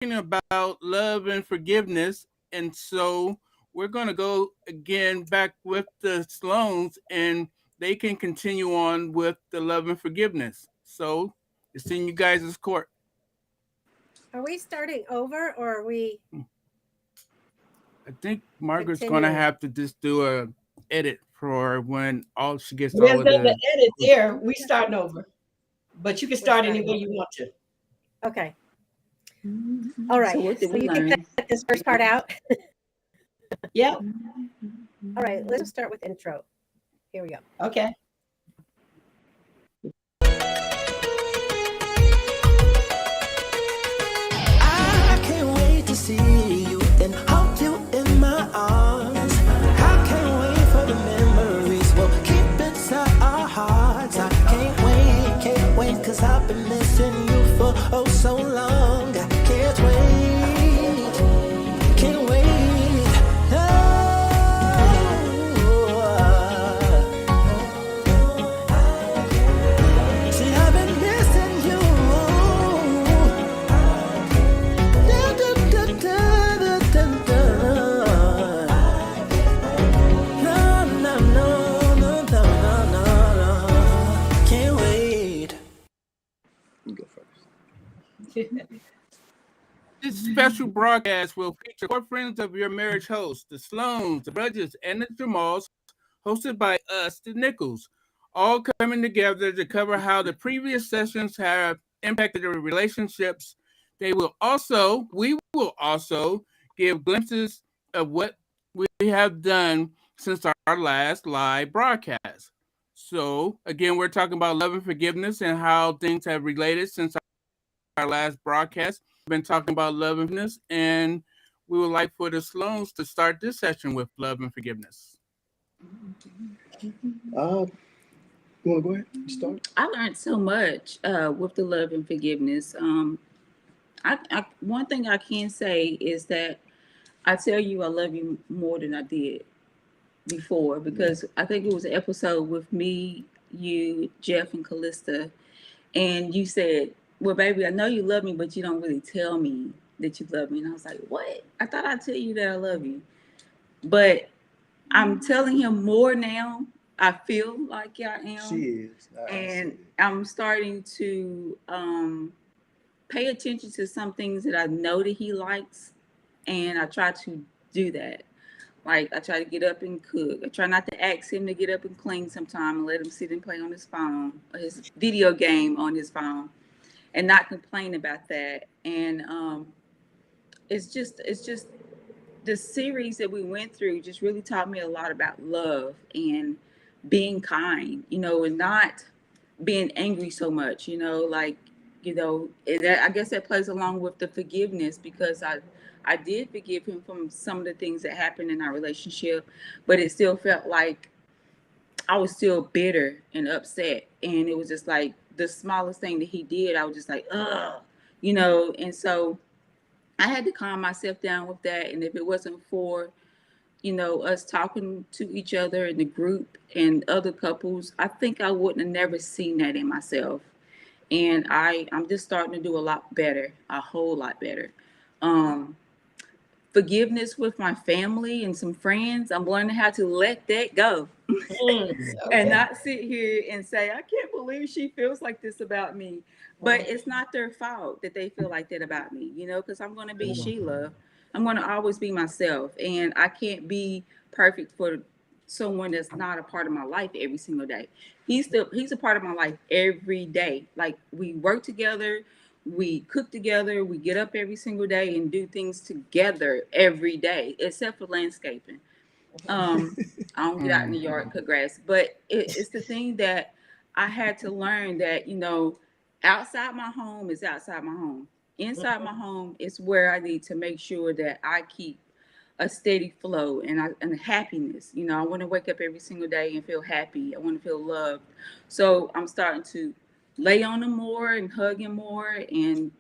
about love and forgiveness. And so we're going to go again back with the Sloans, and they can continue on with the love and forgiveness. So it's in you guys' court. Are we starting over or are we I think Margaret's going to continuing? have to just do a edit for when all she gets all There's of nothing to the. edit there. We starting over. But you can We're start any starting way over. you want to. Okay. All So right. what did So we you can learn? cut this first part out. Yep. All right. Let's start with intro. Here we go. Okay. I can't wait to see you and hold you in my arms. I can't wait for the memories we'll keep inside our hearts. I can't wait, cause I've been missing you for oh so long. I can't wait, can't wait. Oh, see, I've been missing you. Can't wait. You go first. This special broadcast will feature core friends of your marriage hosts, the Sloans, the Rudges, and the Jamals, hosted by us, the Nichols, all coming together to cover how the previous sessions have impacted their relationships. We will also give glimpses of what we have done since our last live broadcast. So, again, we're talking about love and forgiveness and how things have related since our last broadcast. We've been talking about love and forgiveness, and we would like for the Sloans to start this session with love and forgiveness. You want to go ahead and start? I learned so much with the love and forgiveness. One thing I can say is that I tell you I love you more than I did before, because I think it was an episode with me, you, Jeff, and Callista, and you said, "Well, baby, I know you love me, but you don't really tell me that you love me." And I was like, "What? I thought I'd tell you that I love you," but I'm telling him more now. I feel like I am. She is. And I'm starting to pay attention to some things that I know that he likes, and I try to do that. Like, I try to get up and cook. I try not to ask him to get up and clean sometime and let him sit and play on his phone or his video game on his phone and not complain about that. And it's just the series that we went through just really taught me a lot about love and being kind, and not being angry so much, like, I guess that plays along with the forgiveness, because I did forgive him from some of the things that happened in our relationship, but it still felt like I was still bitter and upset. And it was just like the smallest thing that he did, I was just like, ugh, and so I had to calm myself down with that. And if it wasn't for, us talking to each other in the group and other couples, I think I wouldn't have never seen that in myself. And I'm just starting to do a lot better, a whole lot better. Um, Forgiveness with my family and some friends, I'm learning how to let that go. And not sit here and say, I can't believe she feels like this about me. But it's not their fault that they feel like that about me, because I'm going to be Sheila. I'm going to always be myself. And I can't be perfect for someone that's not a part of my life every single day. He's a part of my life every day. Like, we work together, we cook together, we get up every single day and do things together every day, except for landscaping. I don't get out in the yard, cut grass, but it's the thing that I had to learn that, outside my home is outside my home. Inside my home is where I need to make sure that I keep a steady flow and happiness. I want to wake up every single day and feel happy. I want to feel loved. So I'm starting to lay on him more and hug him more, and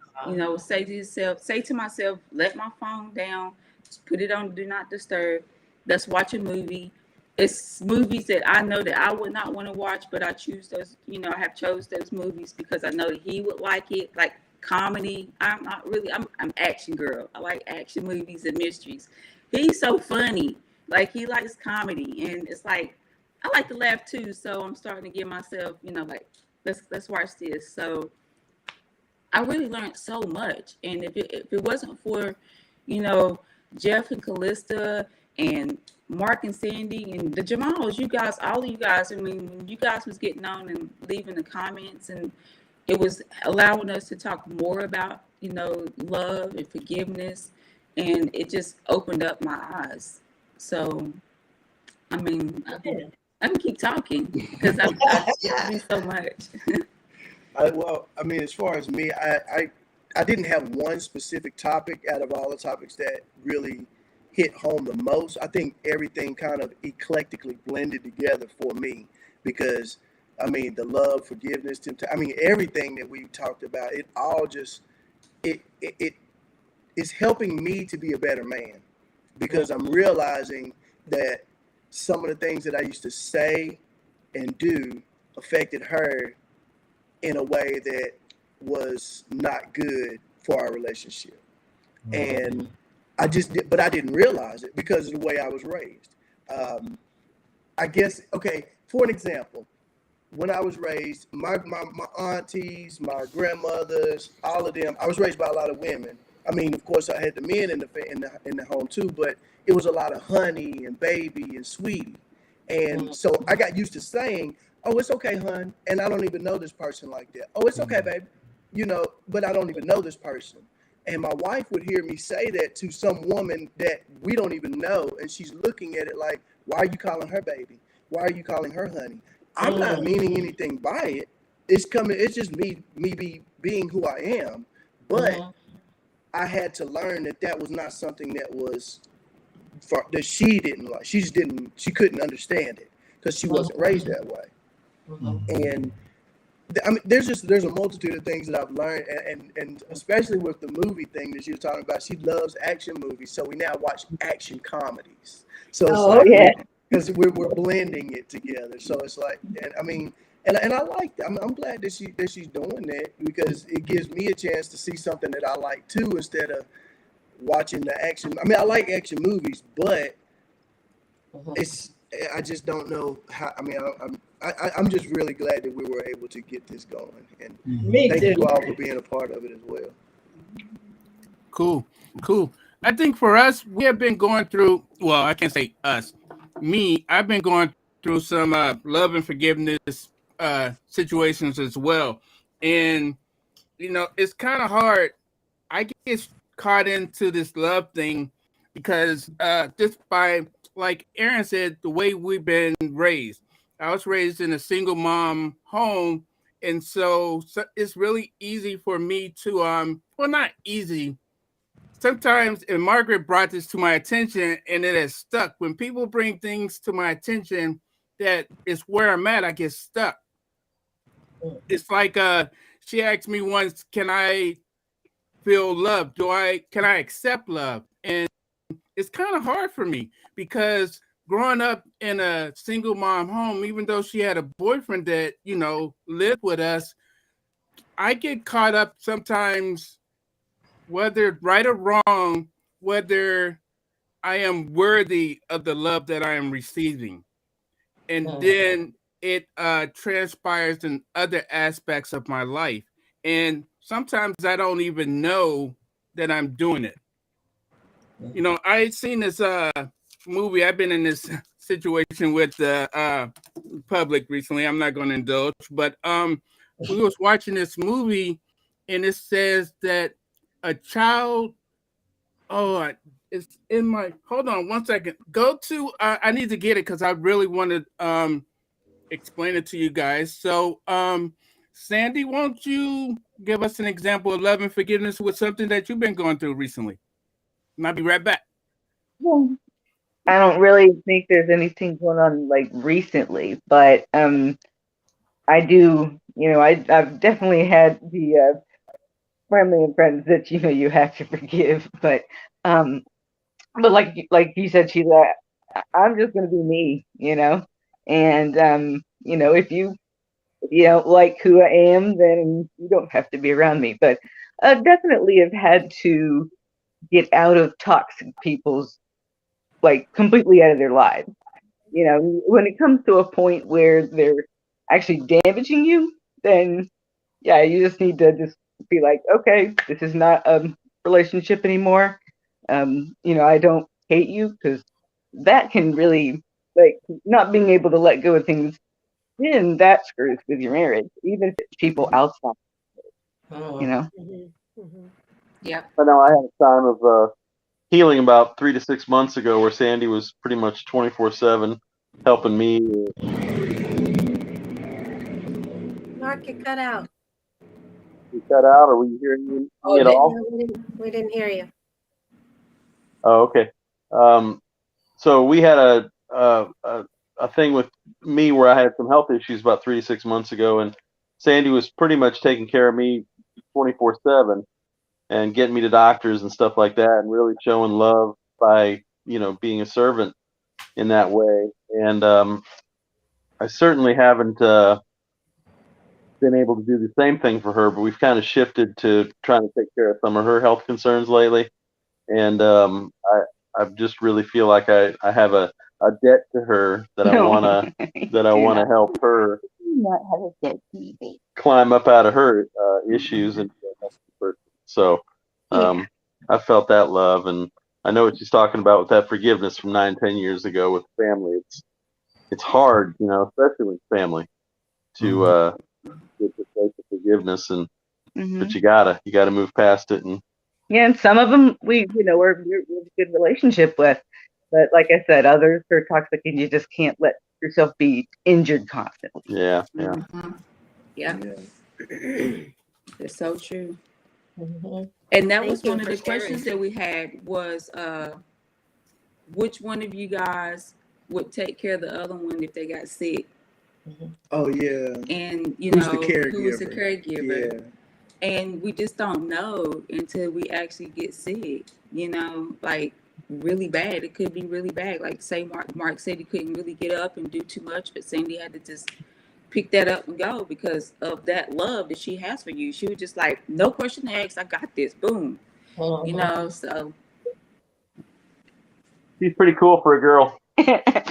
say to myself, let my phone down, just put it on do not disturb. Let's watch a movie. It's movies that I know that I would not want to watch, but I choose those. I have chose those movies because I know that he would like it. Like comedy. I'm not really. I'm action girl. I like action movies and mysteries. He's so funny. Like he likes comedy, and it's like I like to laugh too. So I'm starting to get myself, like let's watch this. So I really learned so much. And if it wasn't for, you know, Jeff and Callista and Mark and Sandy and the Jamals, you guys, all of you guys, I mean, when you guys was getting on and leaving the comments, and it was allowing us to talk more about, love and forgiveness, and it just opened up my eyes. So, I mean, I can keep talking because I've seen so much. I mean, as far as me, I didn't have one specific topic out of all the topics that really hit home the most. I think everything kind of eclectically blended together for me because, I mean, the love, forgiveness, I mean, everything that we talked about, it all just, it is helping me to be a better man because I'm realizing that some of the things that I used to say and do affected her in a way that was not good for our relationship. And I didn't realize it because of the way I was raised. I guess, okay, for an example, when I was raised, my aunties, my grandmothers, all of them, I was raised by a lot of women. I mean, of course, I had the men in the home too, but it was a lot of honey and baby and sweetie. And so I got used to saying, oh, it's okay, hun. And I don't even know this person like that. Oh, it's okay, baby. But I don't even know this person. And my wife would hear me say that to some woman that we don't even know. And she's looking at it like, why are you calling her baby? Why are you calling her honey? I'm not meaning anything by it. It's just me being who I am. But I had to learn that was not something that was that she didn't like. She couldn't understand it because she wasn't raised that way. And I mean, there's a multitude of things that I've learned, and especially with the movie thing that she was talking about. She loves action movies, so we now watch action comedies. So because we're blending it together. So it's like, and I mean, and I like that. I'm glad that she's doing that because it gives me a chance to see something that I like too instead of watching the action. I mean, I like action movies, but I just don't know how. I mean, I'm just really glad that we were able to get this going, and thank you all for being a part of it as well. Cool. I think for us, we have been going through. Well, I can't say us. Me, I've been going through some love and forgiveness situations as well, and it's kind of hard. I get caught into this love thing because just by, like Aaron said, the way we've been raised. I was raised in a single mom home, and so it's really easy for me to well, not easy. Sometimes, and Margaret brought this to my attention, and it has stuck. When people bring things to my attention that is where I'm at, I get stuck. It's like she asked me once, can I feel love? Can I accept love? And it's kind of hard for me because growing up in a single mom home, even though she had a boyfriend that, lived with us, I get caught up sometimes, whether right or wrong, whether I am worthy of the love that I am receiving. And then it transpires in other aspects of my life. And sometimes I don't even know that I'm doing it. I seen this movie. I've been in this situation with the public recently. I'm not going to indulge, but we was watching this movie, and it says that a child. Oh, it's in my. Hold on 1 second. Go to. I need to get it because I really want to explain it to you guys. So, Sandy, won't you give us an example of love and forgiveness with something that you've been going through recently? And I'll be right back. Well, I don't really think there's anything going on like recently, but I do, I've definitely had the family and friends that you have to forgive, but like you said, Sheila, I'm just gonna be me, and if you don't like who I am, then you don't have to be around me. But definitely have had to get out of toxic people's, like, completely out of their lives. You know, when it comes to a point where they're actually damaging you, then yeah, you just need to just be like, okay, this is not a relationship anymore. You know, I don't hate you, because that can really, like, not being able to let go of things, then that screws with your marriage, even if it's people outside, you know. Yep. I know I had a time of healing about 3 to 6 months ago where Sandy was pretty much 24/7 helping me. Mark, you cut out. You cut out, or were you hearing me at all? No, we didn't hear you. Oh, okay. So we had a thing with me where I had some health issues about 3 to 6 months ago, and Sandy was pretty much taking care of me 24/7 and getting me to doctors and stuff like that, and really showing love by being a servant in that way. And I certainly haven't been able to do the same thing for her, but we've kind of shifted to trying to take care of some of her health concerns lately. And I just really feel like I have a debt to her that I wanna help her Not have a dead baby. climb up out of her issues and be a healthy person. So I felt that love, and I know what she's talking about with that forgiveness from 9-10 years ago with family. It's hard, especially with family, to get to place of forgiveness, and but you gotta move past it. And Yeah, and some of them we're in a good relationship with, but like I said, others are toxic, and you just can't let yourself be injured constantly. yeah. Yeah. It's so true. Mm-hmm. And that Thank was you one of for the questions sharing. that we had was which one of you guys would take care of the other one if they got sick? Oh yeah. And Who's the caregiver? who was the caregiver? Yeah. And we just don't know until we actually get sick, like really bad. It could be really bad. Like say Mark said he couldn't really get up and do too much, but Sandy had to just pick that up and go because of that love that she has for you. She was just like, no question asked, I got this. Boom. So She's pretty cool for a girl. Yeah, I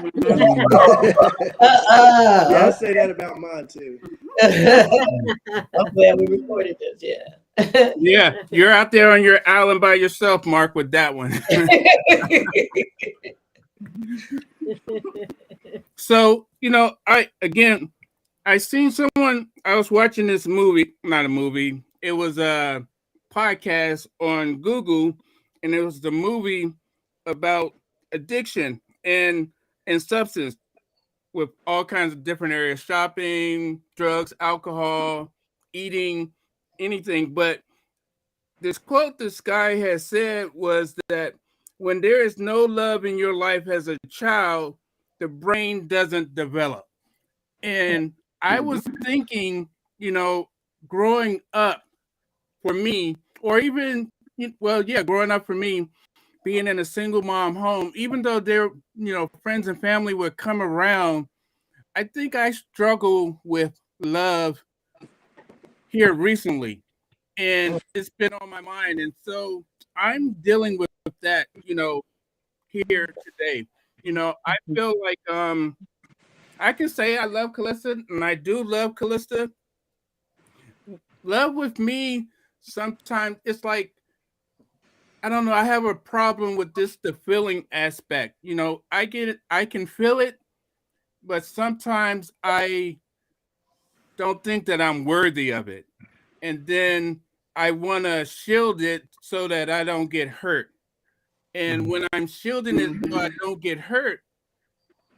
say that about mine too. I'm glad we recorded this. Yeah. Yeah, you're out there on your island by yourself, Mark, with that one. So, I seen someone, I was watching this movie, not a movie, it was a podcast on Google, and it was the movie about addiction and substance with all kinds of different areas, shopping, drugs, alcohol, eating, anything. But this quote this guy has said was that when there is no love in your life as a child, the brain doesn't develop. And I was thinking, growing up for me, or even, growing up for me, being in a single mom home, even though there, friends and family would come around, I think I struggle with love here recently. And it's been on my mind. And so I'm dealing with that, here today. I feel like I can say I love Callista, and I do love Callista. Love with me, sometimes it's like, I don't know, I have a problem with the feeling aspect. I get it, I can feel it, but sometimes I don't think that I'm worthy of it. And then I want to shield it so that I don't get hurt. And when I'm shielding it so I don't get hurt,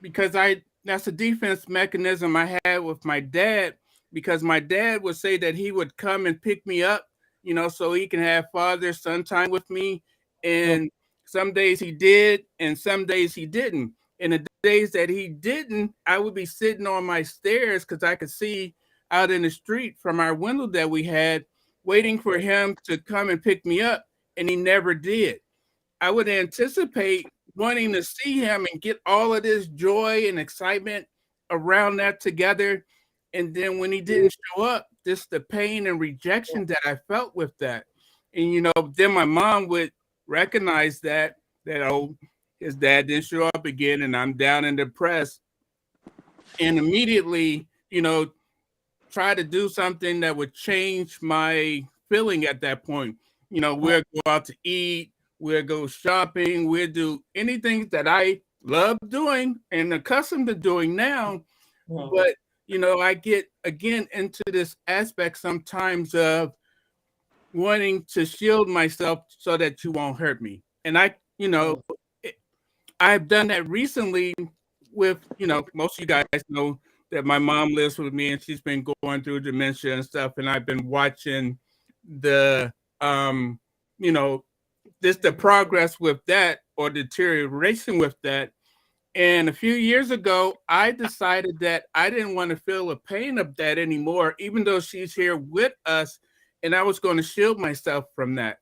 because that's a defense mechanism I had with my dad, because my dad would say that he would come and pick me up, so he can have father son time with me. And some days he did, and some days he didn't. And the days that he didn't, I would be sitting on my stairs because I could see out in the street from our window that we had, waiting for him to come and pick me up, and he never did. I would anticipate wanting to see him and get all of this joy and excitement around that together. And then when he didn't show up, just the pain and rejection that I felt with that. And then my mom would recognize that his dad didn't show up again, and I'm down and depressed, and immediately try to do something that would change my feeling at that point. We'll go out to eat, we'll go shopping, we'll do anything that I love doing and accustomed to doing now. But I get again into this aspect sometimes of wanting to shield myself so that you won't hurt me. And I've done that recently with, most of you guys know that my mom lives with me and she's been going through dementia and stuff. And I've been watching the, the progress with that or deterioration with that. And a few years ago, I decided that I didn't want to feel the pain of that anymore, even though she's here with us. And I was going to shield myself from that.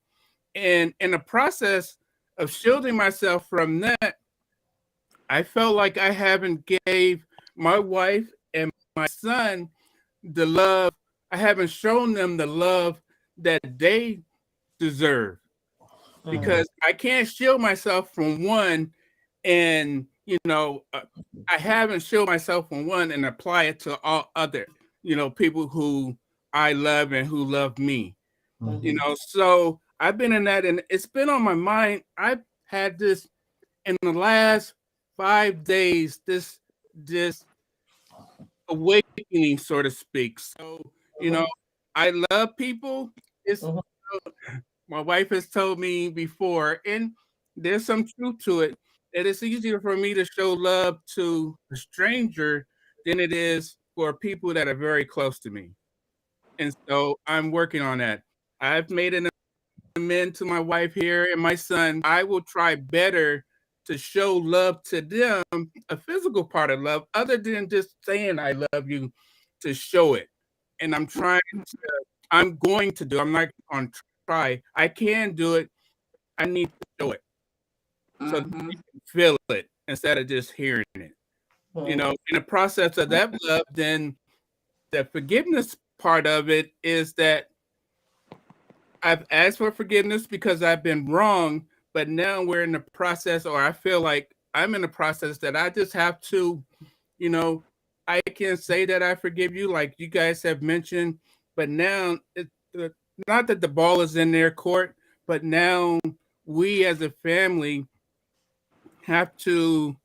And in the process of shielding myself from that, I felt like I haven't gave my wife and my son the love. I haven't shown them the love that they deserve because I can't shield myself from one and I haven't shielded myself from one and apply it to all other people who I love and who love me. So I've been in that and it's been on my mind. I've had this in the last 5 days, this awakening, so to speak. So I love people. It's my wife has told me before, and there's some truth to it, that it's easier for me to show love to a stranger than it is for people that are very close to me. And so I'm working on that. I've made an amend to my wife here and my son. I will try better to show love to them, a physical part of love, other than just saying I love you, to show it. And I'm going to do, I'm not on try. I can do it. I need to show it. So that you can feel it instead of just hearing it. In the process of that love, then the forgiveness part of it is that I've asked for forgiveness because I've been wrong, but now we're in the process, or I feel like I'm in the process that I just have to, I can say that I forgive you, like you guys have mentioned, but now not that the ball is in their court, but now we as a family have to,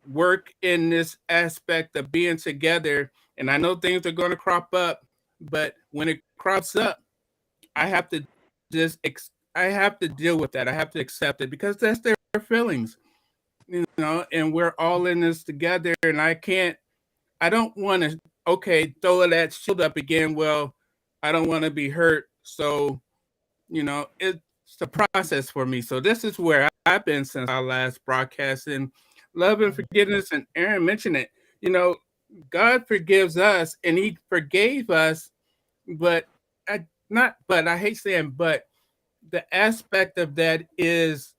work in this aspect of being together. And I know things are going to crop up, but when it crops up, I have to I have to deal with that. I have to accept it because that's their feelings, and we're all in this together. And I don't want to, throw that shield up again. Well, I don't want to be hurt. So, it's a process for me. So this is where I've been since our last broadcast, and love and forgiveness. And Aaron mentioned it, God forgives us and he forgave us, but I hate saying, but the aspect of that is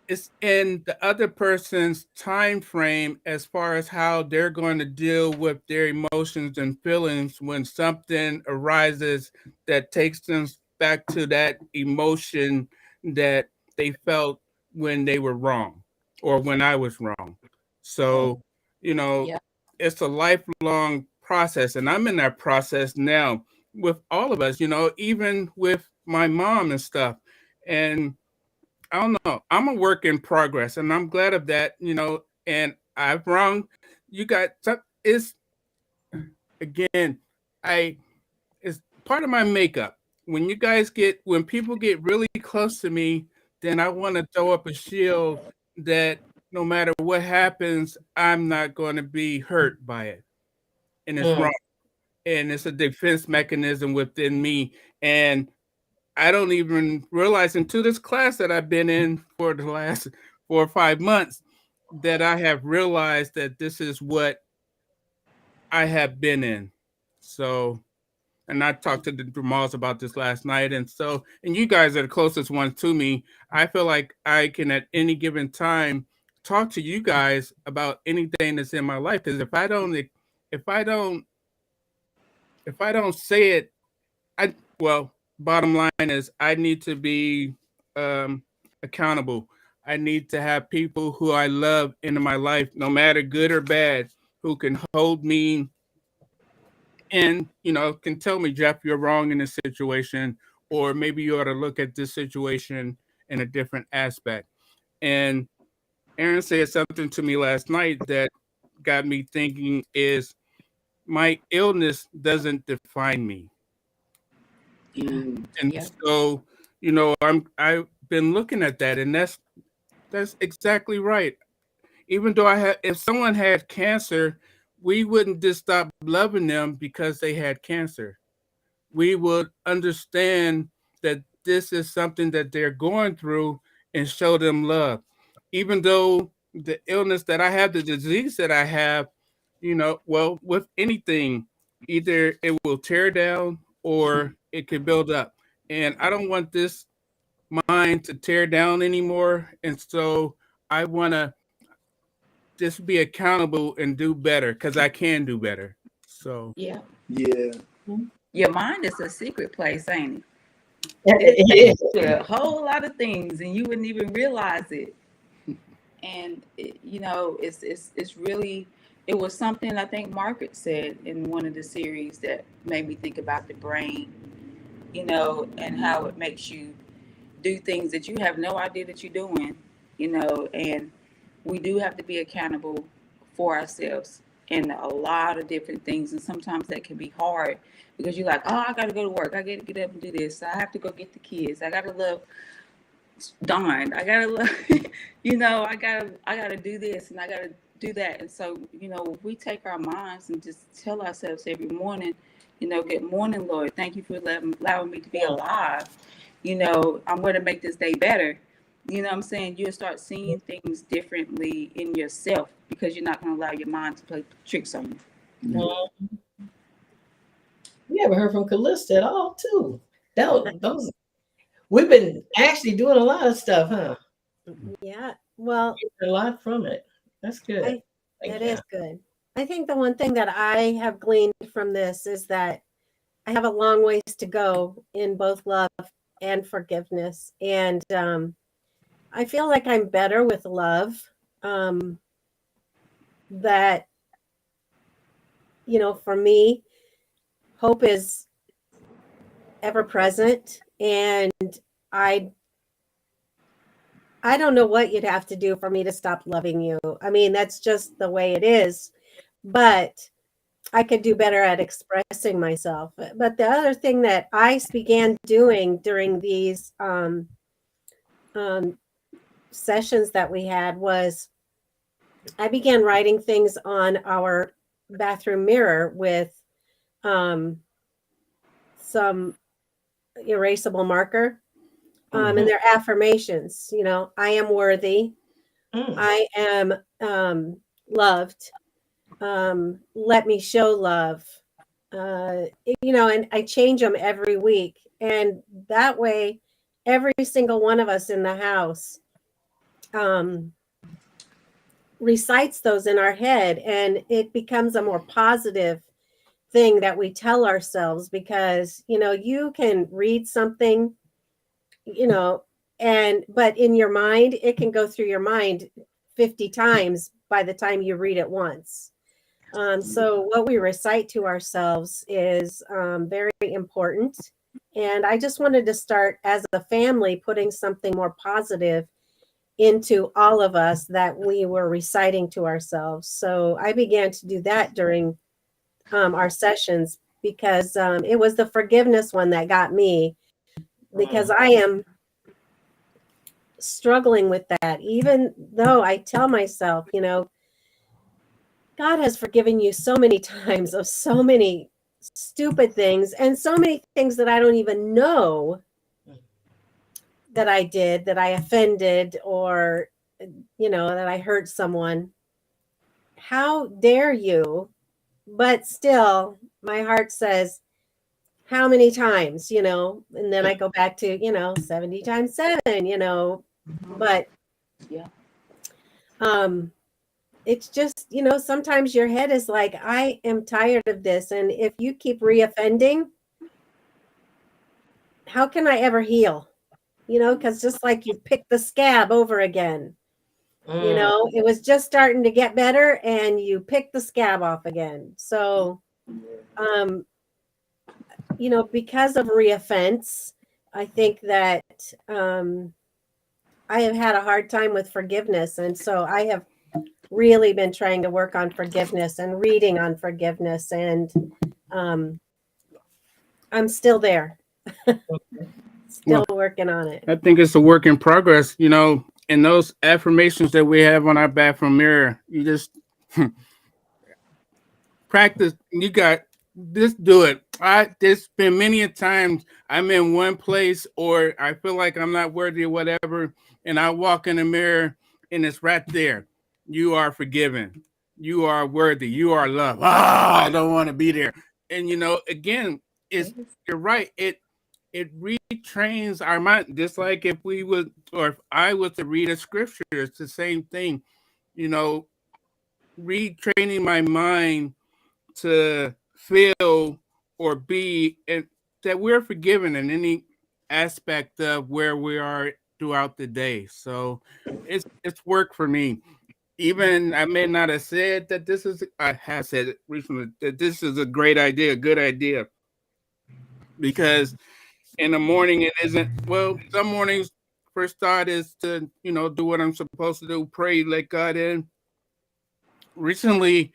it's in the other person's time frame as far as how they're going to deal with their emotions and feelings when something arises that takes them back to that emotion that they felt when they were wrong or when I was wrong. So, it's a lifelong process, and I'm in that process now with all of us, even with my mom and stuff. And I don't know. I'm a work in progress, and I'm glad of that. And I've wrong. You got it's again. It's part of my makeup. When people get really close to me, then I want to throw up a shield that no matter what happens, I'm not going to be hurt by it, and it's wrong. And it's a defense mechanism within me, and I don't even realize into this class that I've been in for the last 4 or 5 months that I have realized that this is what I have been in. So, and I talked to the Jamals about this last night. And you guys are the closest ones to me. I feel like I can at any given time talk to you guys about anything that's in my life. Because if I don't say it, well, bottom line is I need to be accountable. I need to have people who I love in my life, no matter good or bad, who can hold me and, can tell me, Jeff, you're wrong in this situation, or maybe you ought to look at this situation in a different aspect. And Aaron said something to me last night that got me thinking is my illness doesn't define me. And Yeah. so, I've been looking at that, and that's exactly right. Even though if someone had cancer, we wouldn't just stop loving them because they had cancer. We would understand that this is something that they're going through and show them love. Even though the illness that I have, the disease that I have, well, with anything, either it will tear down or it can build up. And I don't want this mind to tear down anymore. And so I want to just be accountable and do better because I can do better. So, Yeah. Yeah. Your mind is a secret place, ain't it? Yeah. To a whole lot of things, and you wouldn't even realize it. And it's really, it was something I think Margaret said in one of the series that made me think about the brain, and how it makes you do things that you have no idea that you're doing, and we do have to be accountable for ourselves in a lot of different things. And sometimes that can be hard because you're like, oh, I got to go to work. I got to get up and do this. I have to go get the kids. I got to love Dawn. I got to love, I got to do this and I got to do that. And so, if we take our minds and just tell ourselves every morning, good morning, Lord. Thank you for allowing me to be alive. I'm going to make this day better. You know what I'm saying? You'll start seeing things differently in yourself because you're not going to allow your mind to play tricks on you. We haven't heard from Callista at all, too. Those we've been actually doing a lot of stuff, huh? Yeah. Well, A lot from it. That's good. That is good. I think the one thing that I have gleaned from this is that I have a long ways to go in both love and forgiveness. And I feel like I'm better with love. That, for me, hope is ever present. And I don't know what you'd have to do for me to stop loving you. I mean, that's just the way it is. But I could do better at expressing myself. But the other thing that I began doing during these sessions that we had was I began writing things on our bathroom mirror with some erasable marker. And they're affirmations, I am worthy. I am loved. Let me show love. And I change them every week. And that way, every single one of us in the house recites those in our head, and it becomes a more positive thing that we tell ourselves because, you can read something, but in your mind, it can go through your mind 50 times by the time you read it once. So what we recite to ourselves is very important. And I just wanted to start as a family putting something more positive into all of us that we were reciting to ourselves. So I began to do that during our sessions because it was the forgiveness one that got me, because I am struggling with that, even though I tell myself, God has forgiven you so many times of so many stupid things and so many things that I don't even know that I did, that I offended, or, that I hurt someone. How dare you? But still, my heart says, how many times, and then I go back to, 70 times 7, but Yeah. It's just, sometimes your head is like, I am tired of this. And if you keep reoffending, how can I ever heal? You know, because just like you pick the scab over again, you know, it was just starting to get better and you pick the scab off again. So, you know, because of reoffense, I think that I have had a hard time with forgiveness. And so I have really been trying to work on forgiveness and reading on forgiveness. And I'm still there, still working on it. I think it's a work in progress, you know, and those affirmations that we have on our bathroom mirror, you just practice. You got just do it. There's been many a times I'm in one place or I feel like I'm not worthy or whatever, and I walk in the mirror and it's right there. You are forgiven. You are worthy. You are loved. Ah, I don't want to be there. And you know, again, it's you're right. It retrains our mind, just like if we would, or if I was to read a scripture, it's the same thing. You know, retraining my mind to feel or be and that we're forgiven in any aspect of where we are throughout the day. So it's work for me. Even I may not have said that this is I have said it recently that this is a great idea, a good idea. Because in the morning it isn't well, some mornings first thought is to, you know, do what I'm supposed to do, pray, let God in. Recently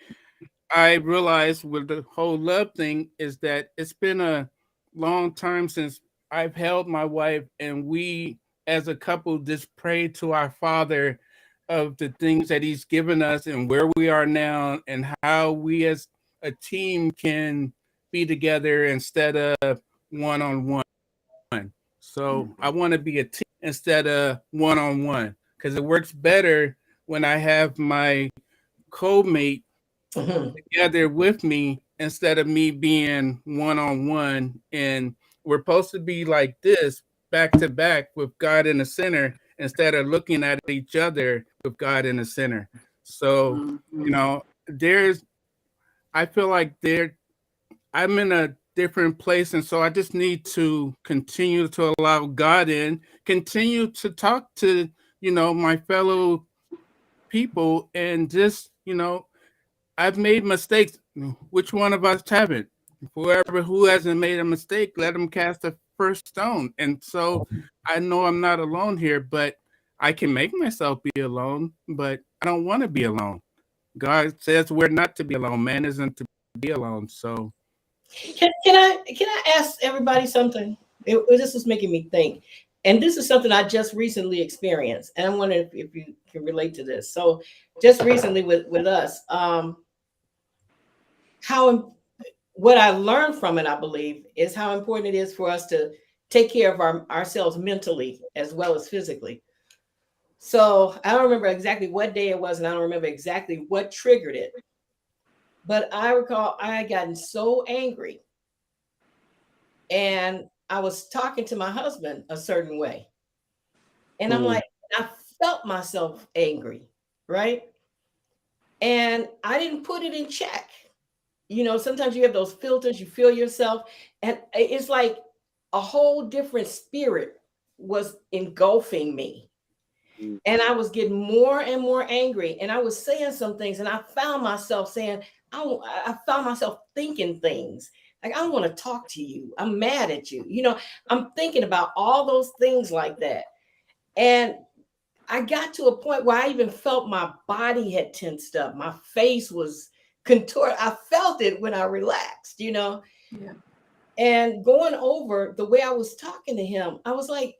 I realized with the whole love thing is that it's been a long time since I've held my wife and we as a couple just prayed to our Father of the things that He's given us and where we are now and how we as a team can be together instead of one on one. So I want to be a team instead of one on one because it works better when I have my co-mate together with me instead of me being one on one. And we're supposed to be like this, back to back with God in the center instead of looking at each other with God in the center. So, you know, I feel like I'm in a different place. And so I just need to continue to allow God in, continue to talk to, you know, my fellow people and just, you know, I've made mistakes. Which one of us haven't? Whoever who hasn't made a mistake, let them cast the first stone. And so I know I'm not alone here, but I can make myself be alone, but I don't want to be alone. God says we're not to be alone. Man isn't to be alone. So Can I ask everybody something? This is making me think, and this is something I just recently experienced, and I'm wondering if you can relate to this. So, just recently with us, how what I learned from it, I believe, is how important it is for us to take care of ourselves mentally as well as physically. So I don't remember exactly what day it was, and I don't remember exactly what triggered it. But I recall I had gotten so angry, and I was talking to my husband a certain way. And I'm like, I felt myself angry, right? And I didn't put it in check. You know, sometimes you have those filters, you feel yourself, and it's like a whole different spirit was engulfing me. And I was getting more and more angry. And I was saying some things, and I found myself saying, I found myself thinking things like, I don't want to talk to you. I'm mad at you. You know, I'm thinking about all those things like that. And I got to a point where I even felt my body had tensed up. My face was contorted. I felt it when I relaxed, you know. Yeah. And going over the way I was talking to him, I was like,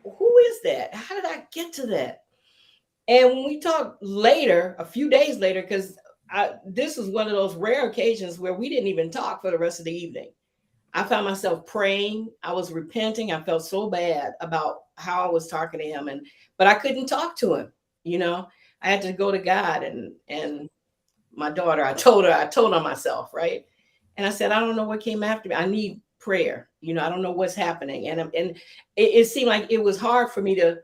who is that? How did I get to that? And when we talked later, a few days later, because this was one of those rare occasions where we didn't even talk for the rest of the evening. I found myself praying. I was repenting. I felt so bad about how I was talking to him, but I couldn't talk to him. You know, I had to go to God and my daughter. I told her myself, right? And I said, I don't know what came after me. I need prayer. You know, I don't know what's happening. And it seemed like it was hard for me to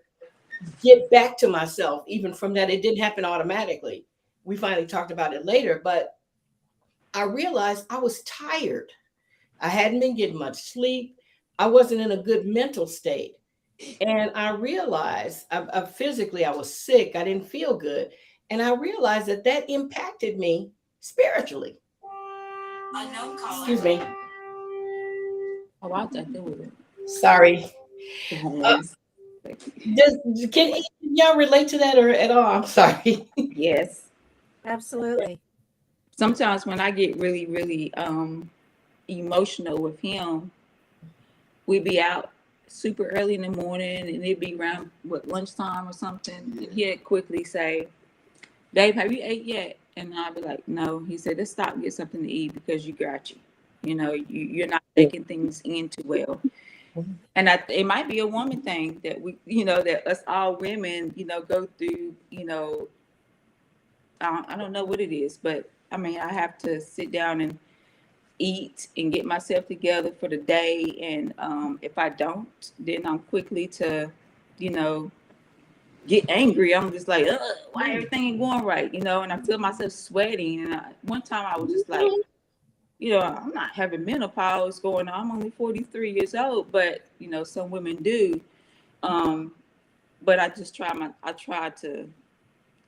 get back to myself, even from that. It didn't happen automatically. We finally talked about it later, but I realized I was tired. I hadn't been getting much sleep. I wasn't in a good mental state. And I realized physically I was sick. I didn't feel good. And I realized that that impacted me spiritually. Excuse me. Oh, I'll deal with it. Sorry. No Uh, worries. can y'all relate to that or at all? I'm sorry. Yes. Absolutely. Sometimes when I get really, really emotional with him, we be out super early in the morning and it'd be around lunchtime or something. And he'd quickly say, Dave, have you ate yet? And I'd be like, no. He said, let's stop and get something to eat because you got you. You know, you're not taking things in too well. And it might be a woman thing that we, that us all women, go through, I don't know what it is, but I mean, I have to sit down and eat and get myself together for the day. And if I don't, then I'm quickly to, you know, get angry. I'm just like, ugh, why everything ain't going right, and I feel myself sweating. And one time I was just like, I'm not having menopause going on. I'm only 43 years old, but some women do. But I try to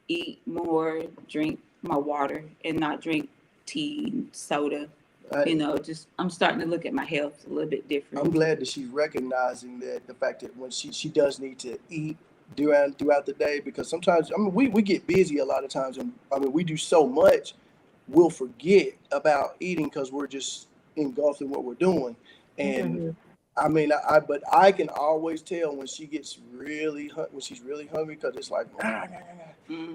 eat more, drink my water, and not drink tea and soda. Just I'm starting to look at my health a little bit different. I'm glad that she's recognizing that the fact that when she does need to eat throughout the day, because sometimes we get busy a lot of times, and we do so much, we'll forget about eating because we're just engulfed in what we're doing. And but I can always tell when she gets when she's really hungry, because it's like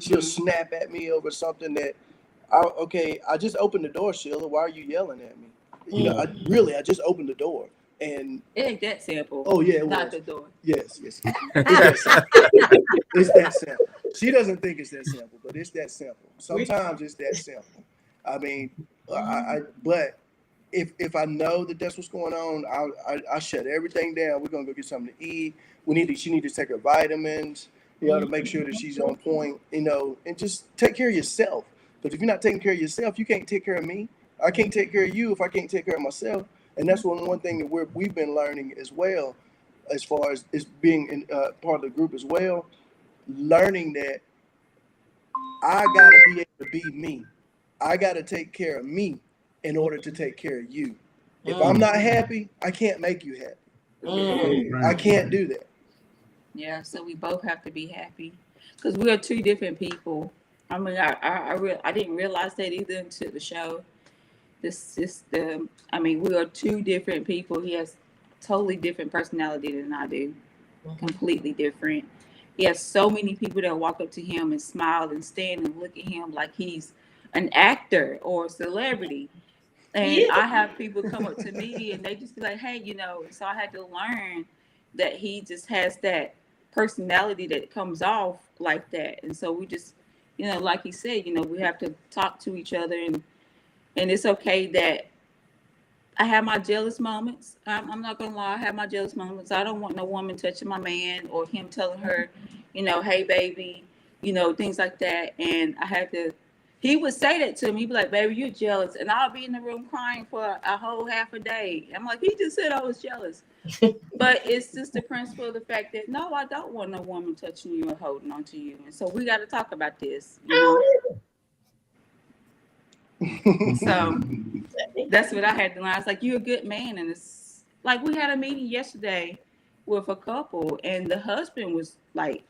she'll snap at me over something that I just opened the door, Sheila. Why are you yelling at me? I just opened the door. And it ain't that simple. Oh yeah, it Not was. the door. Yes. It's that simple. It's that simple. She doesn't think it's that simple, but it's that simple. Sometimes it's that simple. I mean, but if I know that that's what's going on, I shut everything down. We're gonna go get something to eat. She needs to take her vitamins, to make sure that she's on point, and just take care of yourself. Because if you're not taking care of yourself, you can't take care of me. I can't take care of you if I can't take care of myself. And that's one thing that we've been learning as well, as far as being in part of the group as well, learning that I gotta be able to be me. I gotta take care of me in order to take care of you. If I'm not happy, I can't make you happy. I can't do that. Yeah, so we both have to be happy because we are two different people. I mean, I didn't realize that either until the show. This system. I mean, we are two different people. He has totally different personality than I do. Completely different. He has so many people that walk up to him and smile and stand and look at him like he's an actor or a celebrity. And I have people come up to me and they just be like, hey, so I had to learn that he just has that personality that comes off like that. And so we just, like he said, we have to talk to each other, and it's okay that I have my jealous moments. I'm not gonna lie, I have my jealous moments. I don't want no woman touching my man or him telling her, hey baby, things like that. And I had to. He would say that to me. He'd be like, "Baby, you're jealous," and I'll be in the room crying for a whole half a day. I'm like, he just said I was jealous. But it's just the principle of the fact that no, I don't want no woman touching you and holding on to you. And so we got to talk about this. So that's what I had to learn. I was like, you're a good man. And it's like we had a meeting yesterday with a couple, and the husband was like,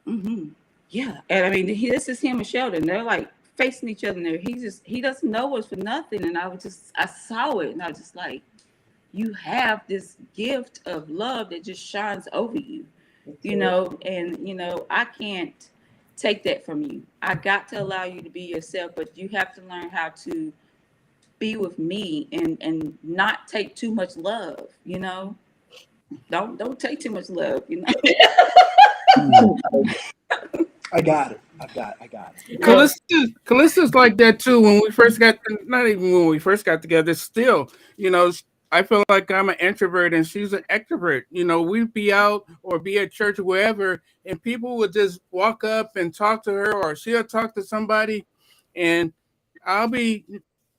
yeah. And I mean, this is him and Sheldon. They're like facing each other there. He doesn't know us for nothing. And I saw it, and I was just like, you have this gift of love that just shines over you, and I can't take that from you. I got to allow you to be yourself, but you have to learn how to be with me and not take too much love. Don't take too much love. I got it. Callista's like that too. When we first not even when we first got together, still, I feel like I'm an introvert and she's an extrovert. We'd be out or be at church or wherever, and people would just walk up and talk to her, or she'll talk to somebody, and I'll be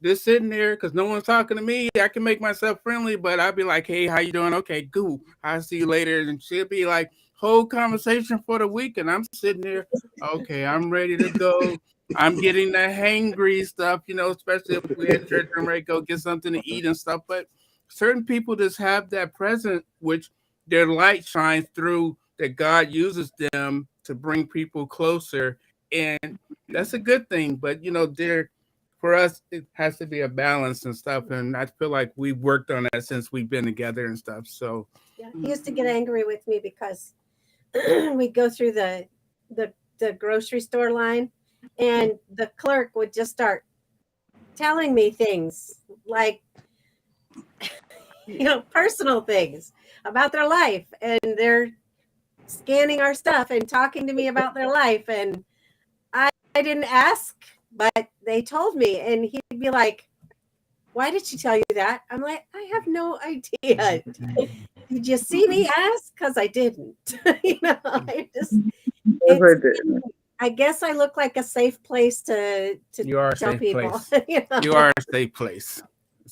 just sitting there because no one's talking to me. I can make myself friendly, but I'll be like, "Hey, how you doing? Okay, cool. I'll see you later." And she'll be like, "Whole conversation for the week," and I'm sitting there. Okay, I'm ready to go. I'm getting the hangry stuff, especially if we at church. I'm ready to go get something to eat and stuff. But certain people just have that presence, which their light shines through. That God uses them to bring people closer, and that's a good thing. But there for us, it has to be a balance and stuff. And I feel like we've worked on that since we've been together and stuff. So Yeah, he used to get angry with me because we'd go through the grocery store line, and the clerk would just start telling me things like personal things about their life, and they're scanning our stuff and talking to me about their life, and I didn't ask, but they told me, and he'd be like, "Why did she tell you that?" I'm like, "I have no idea. Did you see me ask? Because I didn't." I just Never it's did. I guess I look like a safe place to you are a tell safe people. place. You are a safe place.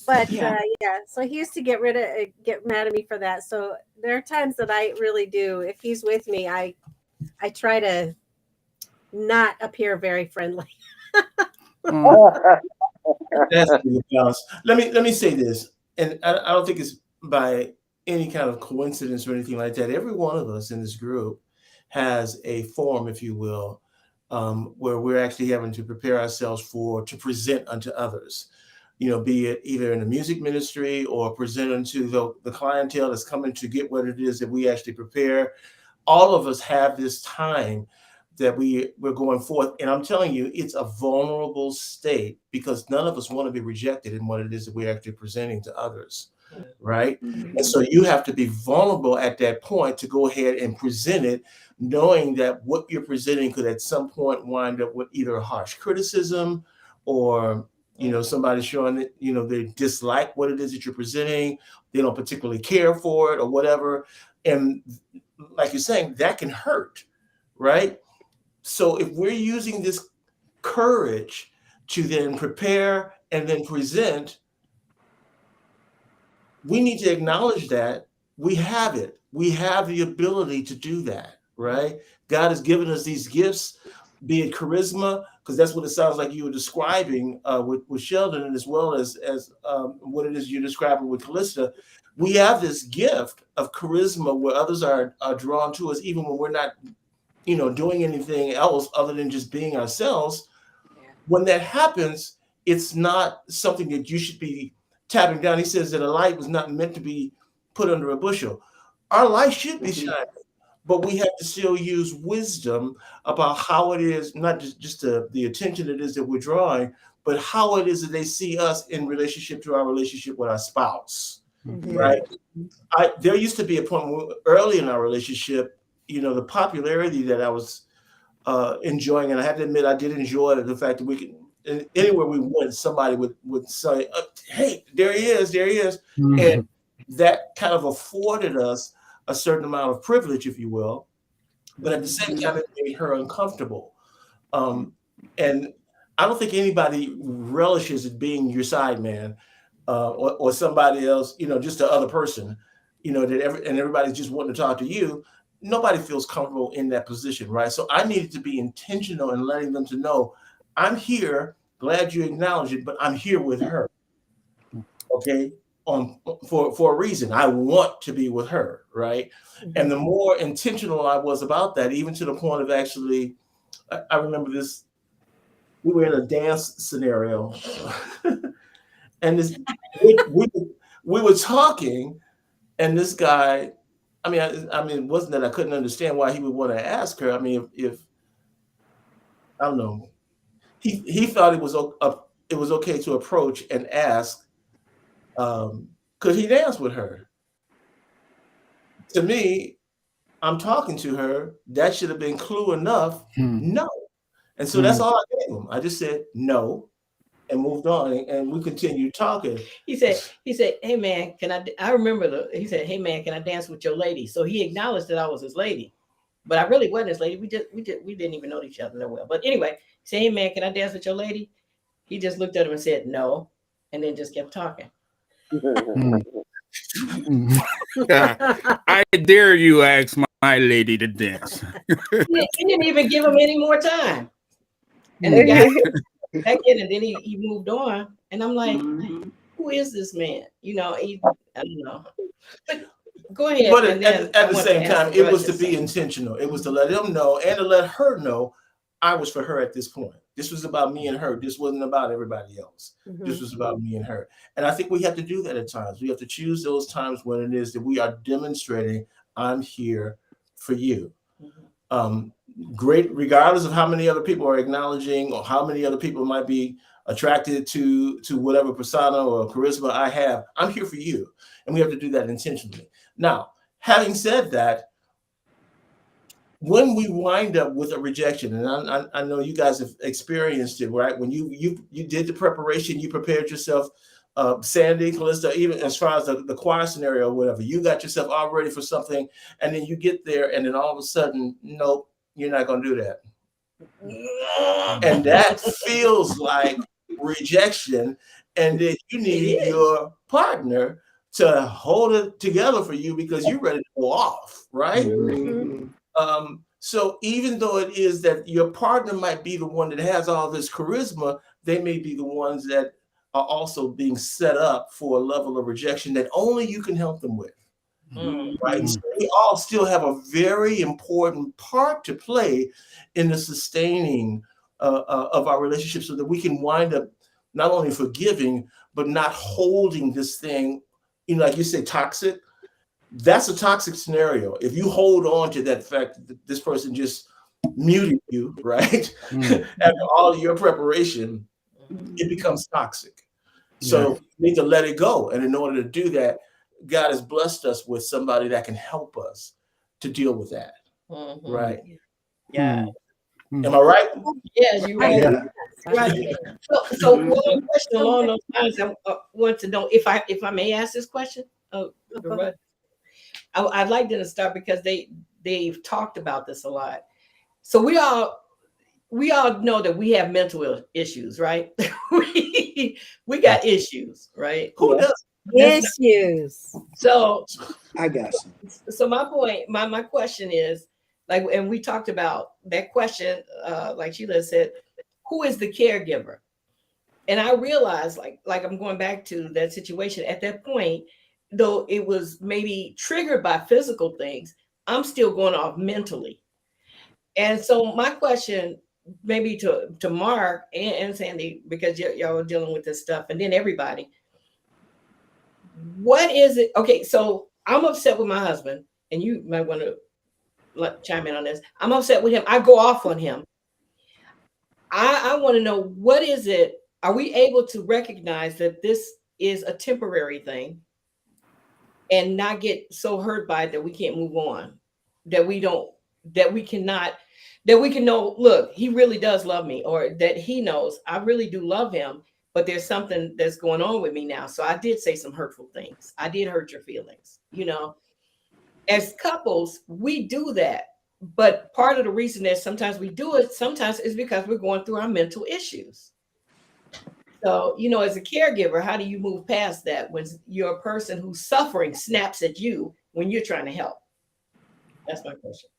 But Yeah. yeah, so he used to get mad at me for that. So there are times that I really do. If he's with me, I try to not appear very friendly. That's the balance. Let me say this, and I don't think it's by any kind of coincidence or anything like that. Every one of us in this group has a form, if you will, where we're actually having to prepare ourselves to present unto others. Be it either in the music ministry or present unto the clientele that's coming to get what it is that we actually prepare. All of us have this time that we're going forth. And I'm telling you, it's a vulnerable state because none of us want to be rejected in what it is that we're actually presenting to others. Right. And so you have to be vulnerable at that point to go ahead and present it, knowing that what you're presenting could at some point wind up with either a harsh criticism or somebody showing that they dislike what it is that you're presenting, they don't particularly care for it or whatever. And like you're saying, that can hurt, right? So if we're using this courage to then prepare and then present, we need to acknowledge that we have it. We have the ability to do that, right? God has given us these gifts, be it charisma, because that's what it sounds like you were describing with Sheldon, and as well as what it is you're describing with Callista. We have this gift of charisma where others are drawn to us, even when we're not doing anything else other than just being ourselves. Yeah. When that happens, it's not something that you should be tapping down. He says that a light was not meant to be put under a bushel. Our light should be shining, but we have to still use wisdom about how it is, not just the attention it is that we're drawing, but how it is that they see us in relationship to our relationship with our spouse, right? There used to be a point early in our relationship, the popularity that I was enjoying, and I have to admit I did enjoy the fact that we could, anywhere we went, somebody would say, "Hey, there he is," and that kind of afforded us a certain amount of privilege, if you will, but at the same time, it made her uncomfortable. And I don't think anybody relishes it being your side man or somebody else, just the other person, and everybody's just wanting to talk to you. Nobody feels comfortable in that position, right? So I needed to be intentional in letting them to know, I'm here, glad you acknowledge it, but I'm here with her, okay? For a reason. I want to be with her, right? And the more intentional I was about that, even to the point of actually, I remember this, we were in a dance scenario, and we were talking, and this guy, I mean, it wasn't that I couldn't understand why he would want to ask her. I mean, if I don't know, he thought it was okay to approach and ask, could he dance with her? To me, I'm talking to her. That should have been clue enough. No, and so that's all I gave him. I just said no, and moved on, and we continued talking. He said, "Hey man, can I?" I remember he said, "Hey man, can I dance with your lady?" So he acknowledged that I was his lady, but I really wasn't his lady. We didn't even know each other that well. But anyway, he said, "Hey man, can I dance with your lady?" He just looked at him and said, "No." and then just kept talking. I dare you ask my lady to dance. He didn't even give him any more time. And the guy back in, and then he moved on. And I'm like, who is this man? You know, I don't know. But go ahead. But and at then the same time, it was to be intentional. It was to let him know and to let her know I was for her at this point. This was about me and her. This wasn't about everybody else. This was about me and her. And I think we have to do that at times. We have to choose those times when it is that we are demonstrating I'm here for you. Great, regardless of how many other people are acknowledging or how many other people might be attracted to whatever persona or charisma I have, I'm here for you. And we have to do that intentionally. Now, having said that, when we wind up with a rejection, and I know you guys have experienced it, right? When you did the preparation, you prepared yourself, Sandy, Calista, even as far as the choir scenario or whatever, you got yourself all ready for something, and then you get there, and then all of a sudden, nope, you're not going to do that. And that feels like rejection, and then you need your partner to hold it together for you because you're ready to go off, right? So even though it is that your partner might be the one that has all this charisma, they may be the ones that are also being set up for a level of rejection that only you can help them with. Right? So we all still have a very important part to play in the sustaining of our relationship so that we can wind up not only forgiving, but not holding this thing, you know, like you say, toxic. That's a toxic scenario. If you hold on to that fact that this person just muted you, right? After all your preparation, it becomes toxic. So you need to let it go. And in order to do that, God has blessed us with somebody that can help us to deal with that. Right? Yeah. Am I right? Yes, you're right. Right. So one question along those lines, I want to know if I may ask this question. I'd like them to start because they've talked about this a lot. So we all know that we have mental issues, right? we got issues, right? Who does? Issues. So I got some. So my point, my question is, like, and we talked about that question, like Sheila said, who is the caregiver? And I realized, like I'm going back to that situation at that point, though it was maybe triggered by physical things, I'm still going off mentally. And so my question, maybe to Mark and Sandy, because y'all are dealing with this stuff, and then everybody, what is it? Okay, so I'm upset with my husband, and you might want to chime in on this. I'm upset with him. I go off on him. I want to know, what is it? Are we able to recognize that this is a temporary thing and not get so hurt by it that we can't move on, that we can know, look, he really does love me, or that he knows I really do love him, but there's something that's going on with me now. So I did say some hurtful things. I did hurt your feelings. You know, as couples, we do that. But part of the reason that sometimes we do it, sometimes is because we're going through our mental issues. So, you know, as a caregiver, how do you move past that when you're a person who's suffering snaps at you when you're trying to help? That's my question.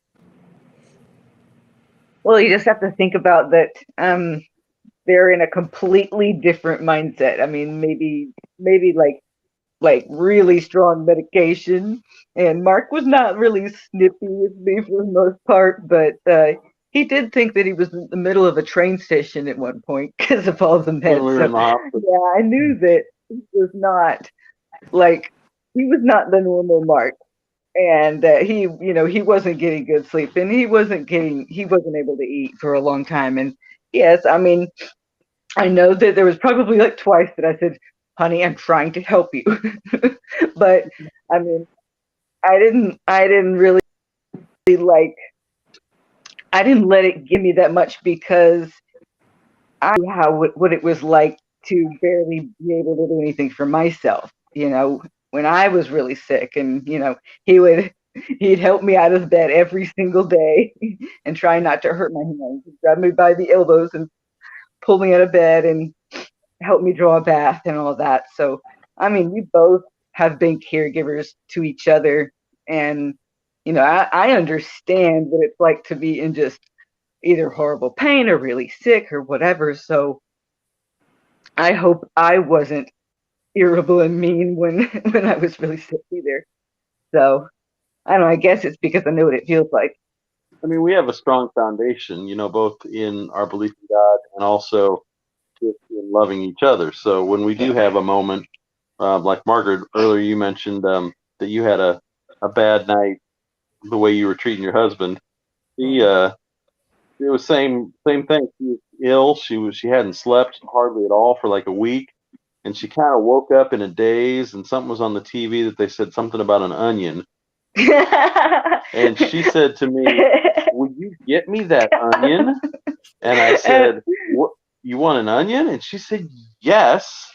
Well, you just have to think about that. They're in a completely different mindset. I mean, maybe like really strong medication. And Mark was not really snippy with me for the most part, but he did think that he was in the middle of a train station at one point because of all the meds. Yeah, I knew that he was not the normal Mark. And he wasn't getting good sleep, and he wasn't able to eat for a long time. And yes, I mean, I know that there was probably like twice that I said, honey, I'm trying to help you. But I mean, I didn't really I didn't let it give me that much because I knew what it was like to barely be able to do anything for myself. You know, when I was really sick, and you know, he'd help me out of bed every single day and try not to hurt my hands. He'd grab me by the elbows and pull me out of bed and help me draw a bath and all that. So, I mean, we both have been caregivers to each other. And, I understand what it's like to be in just either horrible pain or really sick or whatever. So I hope I wasn't irritable and mean when when I was really sick either. So I don't know. I guess it's because I know what it feels like. I mean, we have a strong foundation, both in our belief in God and also just in loving each other. So when we do have a moment, like Margaret earlier, you mentioned that you had a bad night, the way you were treating your husband. It was same thing. She was ill. She hadn't slept hardly at all for like a week, and she kind of woke up in a daze, and something was on the TV that they said something about an onion, and she said to me, "Would you get me that onion?" And I said, "What? You want an onion?" And she said, "Yes.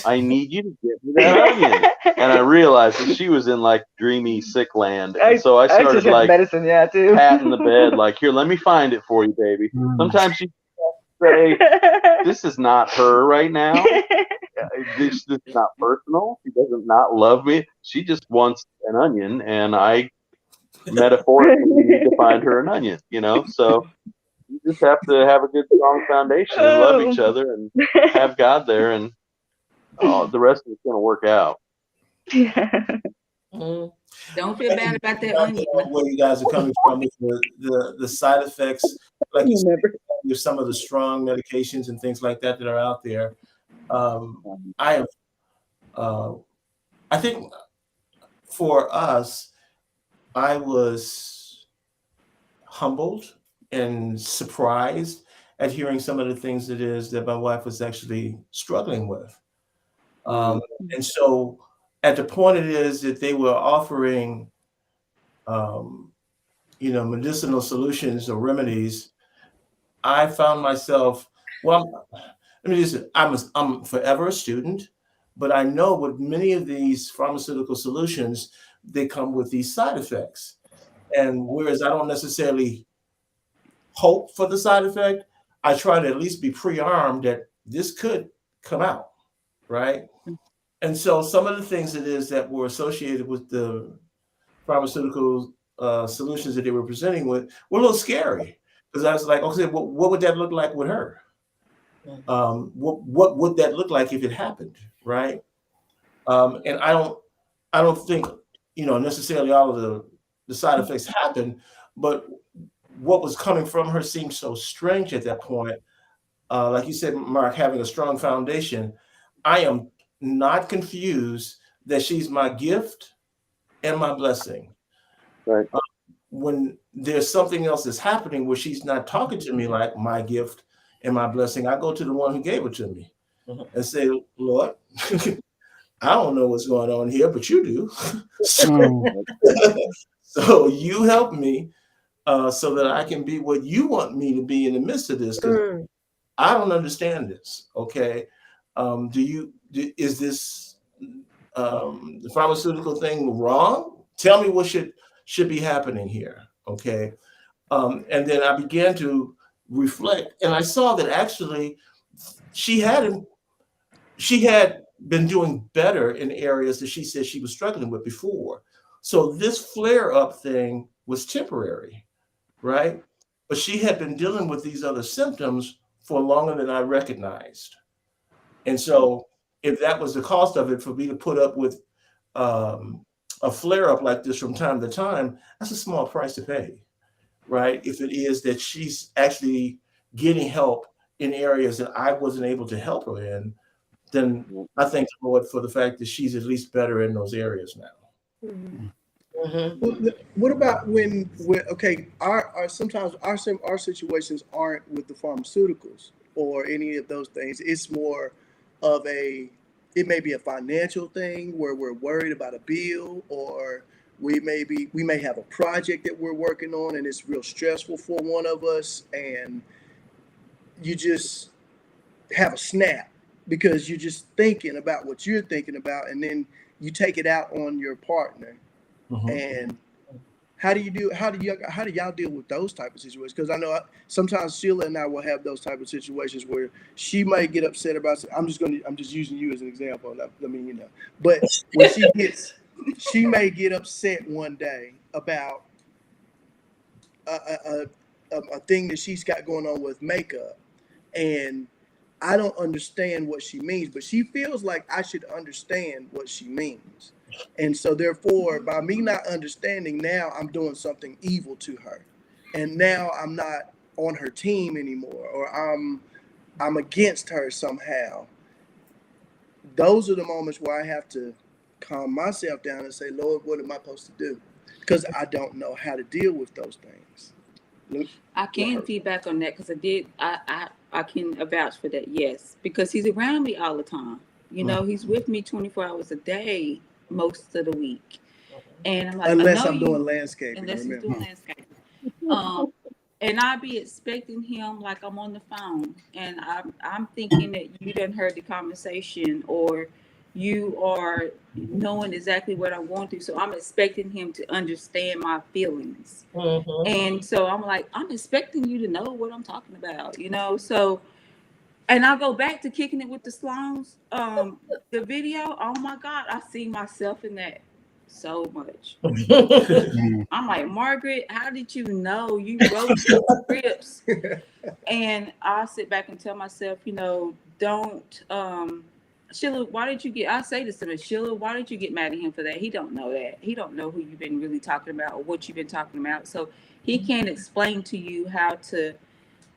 I need you to get me that onion." And I realized that she was in like dreamy sick land. And so I started just have like medicine, yeah, too. patting the bed, like, "Here, let me find it for you, baby." Sometimes she say, "This is not her right now. This is not personal. She doesn't not love me. She just wants an onion, and I metaphorically need to find her an onion." So you just have to have a good, strong foundation and love each other and have God there, and the rest of it's going to work out. Don't feel bad about that onion. Where you guys are coming from with the side effects, like you said, with some of the strong medications and things like that are out there. I think for us, I was humbled and surprised at hearing some of the things that my wife was actually struggling with. And so at the point it is that they were offering, medicinal solutions or remedies, I found myself, well, let me just say, I'm forever a student, but I know with many of these pharmaceutical solutions, they come with these side effects. And whereas I don't necessarily hope for the side effect, I try to at least be pre-armed that this could come out, right? And so some of the things that were associated with the pharmaceutical solutions that they were presenting with were a little scary, because I was like, okay, what would that look like with her? What would that look like if it happened, right? And I don't think necessarily all of the side effects happened, but what was coming from her seemed so strange at that point. Like you said, Mark, having a strong foundation, I am not confused that she's my gift and my blessing. Right. When there's something else that's happening where she's not talking to me like my gift and my blessing, I go to the one who gave it to me and say, "Lord, I don't know what's going on here, but you do. So you help me so that I can be what you want me to be in the midst of this, because I don't understand this." Okay. Is this the pharmaceutical thing wrong? Tell me what should be happening here. Okay. And then I began to reflect, and I saw that actually she had been doing better in areas that she said she was struggling with before. So this flare up thing was temporary, right? But she had been dealing with these other symptoms for longer than I recognized. And so if that was the cost of it for me to put up with a flare up like this from time to time, that's a small price to pay, right? If it is that she's actually getting help in areas that I wasn't able to help her in, then I thank the Lord for the fact that she's at least better in those areas now. What about when okay, sometimes our situations aren't with the pharmaceuticals or any of those things. It's more of it may be a financial thing where we're worried about a bill, or we may have a project that we're working on and it's real stressful for one of us, and you just have a snap because you're just thinking about what you're thinking about, and then you take it out on your partner. And How do y'all deal with those type of situations? Because I know sometimes Sheila and I will have those type of situations where she might get upset about. I'm just using you as an example. I mean, you know, but when she may get upset one day about a thing that she's got going on with makeup, and I don't understand what she means, but she feels like I should understand what she means. And so therefore, by me not understanding, now I'm doing something evil to her. And now I'm not on her team anymore, or I'm against her somehow. Those are the moments where I have to calm myself down and say, Lord, what am I supposed to do? Because I don't know how to deal with those things. I can feedback on that because I can vouch for that, yes, because he's around me all the time. You know, he's with me 24 hours a day most of the week. And I'm like, unless I'm doing landscaping. Unless he's doing landscaping. And I be expecting him like I'm on the phone, and I'm thinking that you done heard the conversation, or you are knowing exactly what I'm going through. So I'm expecting him to understand my feelings. Mm-hmm. And so I'm like, I'm expecting you to know what I'm talking about, you know? So, and I'll go back to kicking it with the Sloans. The video, oh my God, I see myself in that so much. I'm like, Margaret, how did you know? You wrote the scripts. And I'll sit back and tell myself, you know, don't, Sheila, why did you get, I say this to him, Sheila, why did you get mad at him for that? He don't know that. He don't know who you've been really talking about or what you've been talking about. So he can't explain to you how to,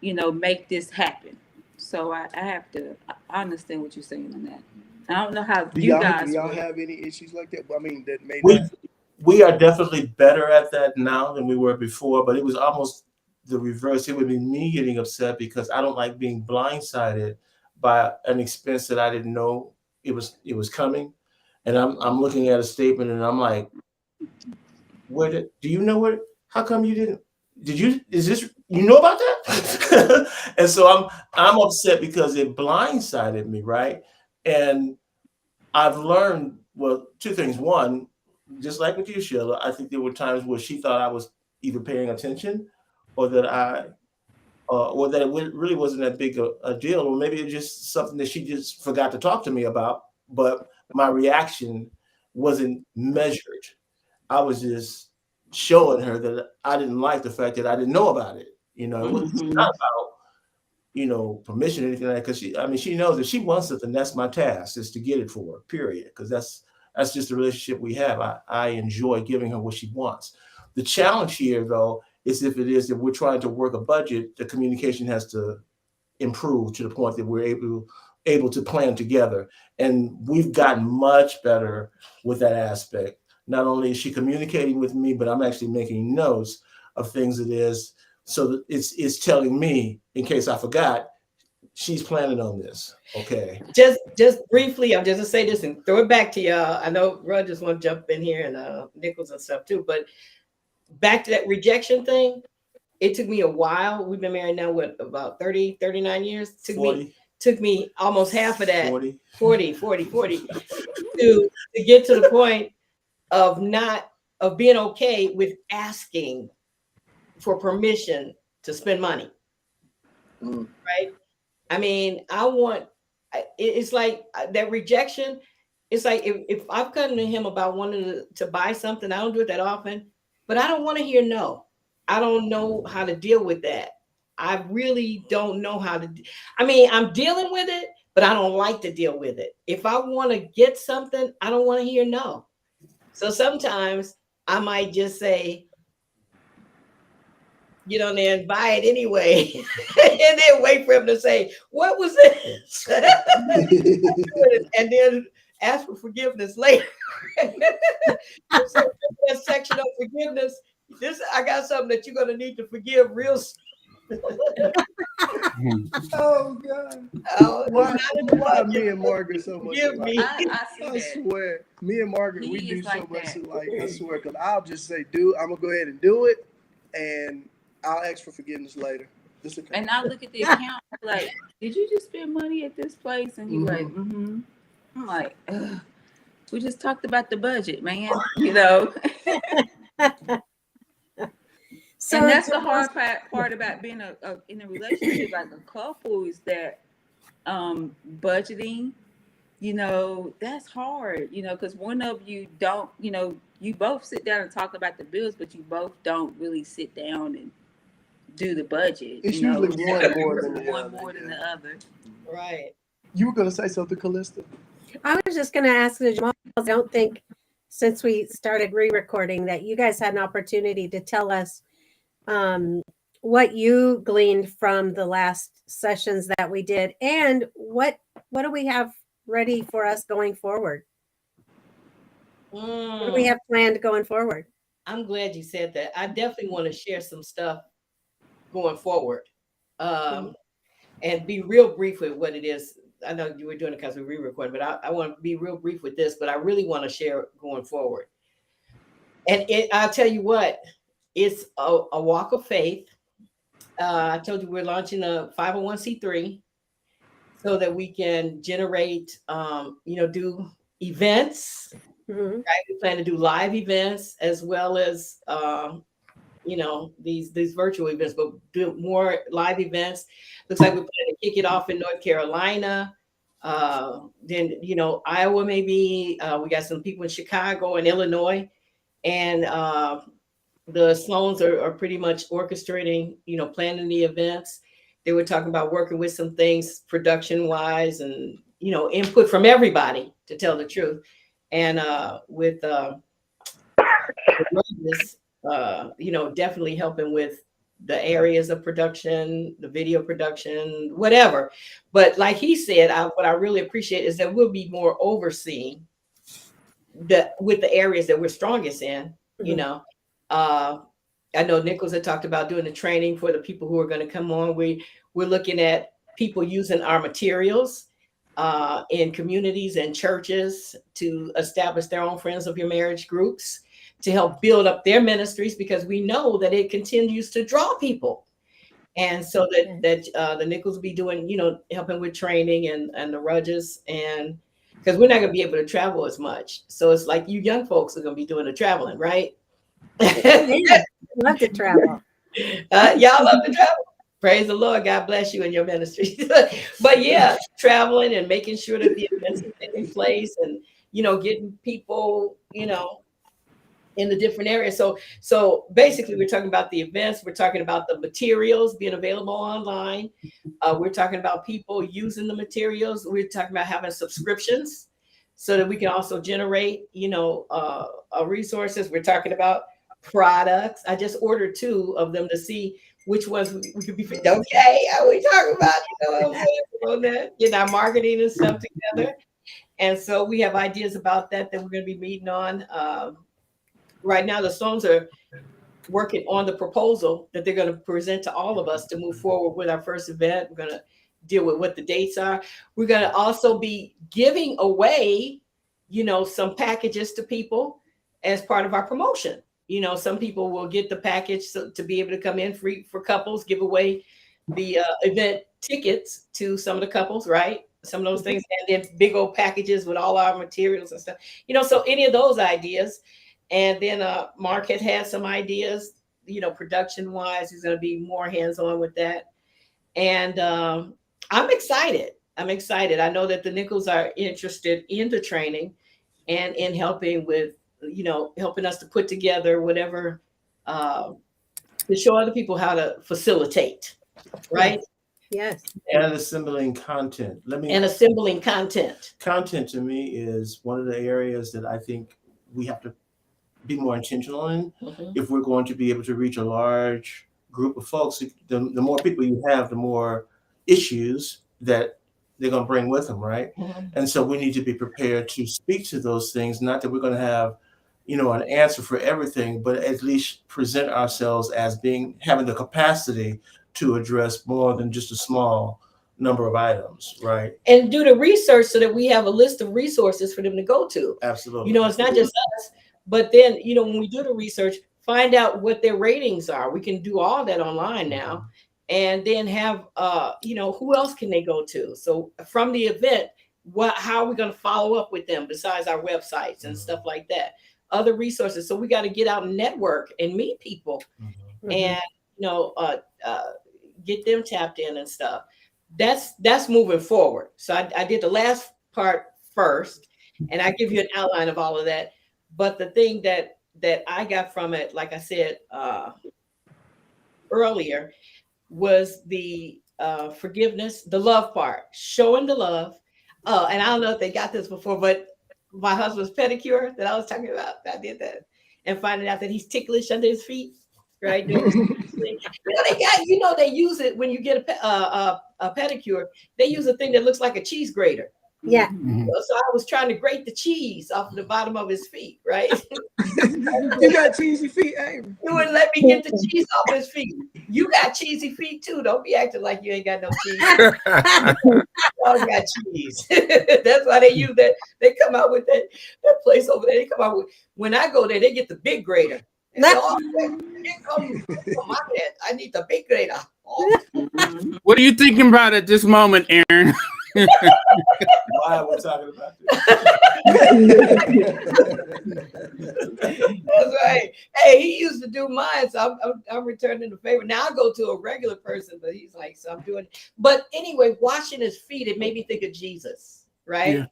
you know, make this happen. So I have to, I understand what you're saying on that. I don't know how do you y'all guys have any issues like that? I mean, that may We not. we are definitely better at that now than we were before, but it was almost the reverse. It would be me getting upset because I don't like being blindsided by an expense that I didn't know it was coming. And I'm looking at a statement and I'm like, do you know what? How come you didn't? Is this, you know about that? And so I'm upset because it blindsided me, right? And I've learned, well, two things. One, just like with you, Sheila, I think there were times where she thought I was either paying attention or that or that it really wasn't that big a deal, or maybe it's just something that she just forgot to talk to me about. But my reaction wasn't measured. I was just showing her that I didn't like the fact that I didn't know about it. You know, it was not about, you know, permission or anything like that. Because she knows if she wants something, that's my task, is to get it for her, period. Because that's just the relationship we have. I enjoy giving her what she wants. The challenge here, though, is if we're trying to work a budget, the communication has to improve to the point that we're able to plan together. And we've gotten much better with that aspect. Not only is she communicating with me, but I'm actually making notes of things it is, so that it's telling me, in case I forgot, she's planning on this. Okay. Just briefly, I'm just gonna say this and throw it back to y'all. I know Rudges want to jump in here and Nichols and stuff too, but back to that rejection thing, it took me a while. We've been married now, what, about 30, 39 years? Took me almost half of that, 40 to get to the point of being okay with asking for permission to spend money. Right? I mean, it's like that rejection. It's like if I've come to him about wanting to buy something, I don't do it that often, but I don't want to hear no. I don't know how to deal with that. I really don't know how to. I'm dealing with it, but I don't like to deal with it. If I want to get something, I don't want to hear no. So sometimes I might just say, get on there and buy it anyway, and then wait for him to say, what was this? And then ask for forgiveness later. So that section of forgiveness, I got something that you're going to need to forgive real soon. Oh God! Why me and Margaret so much alike? I swear, me and Margaret, we do so much alike. I swear, because I'll just say, dude, I'm gonna go ahead and do it, and I'll ask for forgiveness later. Okay. And I look at the account like, did you just spend money at this place? And he's like, I'm like, we just talked about the budget, man. You know. So and that's the hard part about being in a relationship like a couple is that budgeting, that's hard, because one of you don't, you both sit down and talk about the bills, but you both don't really sit down and do the budget. It's usually one more than the one other. more than the other. Right. You were going to say something, Callista? I was just going to ask the Jamals. I don't think since we started re-recording that you guys had an opportunity to tell us what you gleaned from the last sessions that we did, and what do we have ready for us going forward? What do we have planned going forward? I'm glad you said that. I definitely want to share some stuff going forward, and be real brief with what it is. I know you were doing it because we re-recorded, but I want to be real brief with this. But I really want to share going forward. And I'll tell you what, it's a walk of faith. I told you we're launching a 501c3 so that we can generate, do events. Mm-hmm. Right? We plan to do live events as well as, these virtual events, but do more live events. Looks like we plan to kick it off in North Carolina. Then, Iowa, maybe. We got some people in Chicago and Illinois. And the Sloans are pretty much orchestrating, planning the events. They were talking about working with some things production wise and, input from everybody, to tell the truth. And with Rudges, definitely helping with the areas of production, the video production, whatever. But like he said, what I really appreciate is that we'll be more overseeing with the areas that we're strongest in. I know Nichols had talked about doing the training for the people who are going to come on. We're looking at people using our materials in communities and churches to establish their own Friends of Your Marriage groups to help build up their ministries, because we know that it continues to draw people. And so that the Nichols will be doing, helping with training and the Rudges, and because we're not going to be able to travel as much. So it's like you young folks are going to be doing the traveling, right? Yeah, love to travel. Y'all love to travel. Praise the Lord. God bless you in your ministry. But yeah, traveling and making sure that the events are taking place, and getting people, in the different areas. So basically, we're talking about the events. We're talking about the materials being available online. We're talking about people using the materials. We're talking about having subscriptions so that we can also generate, resources. We're talking about products. I just ordered 2 of them to see which ones we could be. Okay, we talking about getting our marketing and stuff together. And so we have ideas about that we're going to be meeting on. Right now, the Sloans are working on the proposal that they're going to present to all of us to move forward with our first event. We're going to deal with what the dates are. We're going to also be giving away, some packages to people as part of our promotion. Some people will get the package to be able to come in free for couples, give away the event tickets to some of the couples, right? Some of those things, and then big old packages with all our materials and stuff. So any of those ideas. And then Mark had some ideas, production wise. He's going to be more hands-on with that. And I'm excited. I know that the Nichols are interested in the training and in helping with, helping us to put together whatever to show other people how to facilitate, right? Yes. And assembling content. Assembling content. Content to me is one of the areas that I think we have to be more intentional in. If we're going to be able to reach a large group of folks. The more people you have, the more issues that they're going to bring with them, right? And so we need to be prepared to speak to those things. Not that we're going to have, an answer for everything, but at least present ourselves as having the capacity to address more than just a small number of items, right? And do the research so that we have a list of resources for them to go to. Absolutely. It's not just us, but then, when we do the research, find out what their ratings are. We can do all that online now, and then have, who else can they go to? So from the event, how are we going to follow up with them besides our websites and stuff like that? Other resources. So we got to get out and network and meet people and get them tapped in and stuff. That's moving forward. So I did the last part first, and I give you an outline of all of that. But the thing that I got from it, like I said earlier, was the forgiveness, the love part, showing the love. Oh, and I don't know if they got this before, but my husband's pedicure that I was talking about, I did that, and finding out that he's ticklish under his feet, right? They use it when you get a pedicure. They use a thing that looks like a cheese grater. Yeah. So I was trying to grate the cheese off the bottom of his feet, right? You got cheesy feet, Amy. You wouldn't let me get the cheese off his feet. You got cheesy feet too. Don't be acting like you ain't got no cheese. Y'all got cheese. That's why they use that. They come out with that place over there. They come out with, when I go there, they get the big grater. And say, oh, here come my head. I need the big grater. Oh. What are you thinking about at this moment, Aaron? Why are we talking about this? That's right. Hey, he used to do mine, so I'm returning the favor. Now I go to a regular person, but he's like, so I'm doing. But anyway, washing his feet, it made me think of Jesus, right?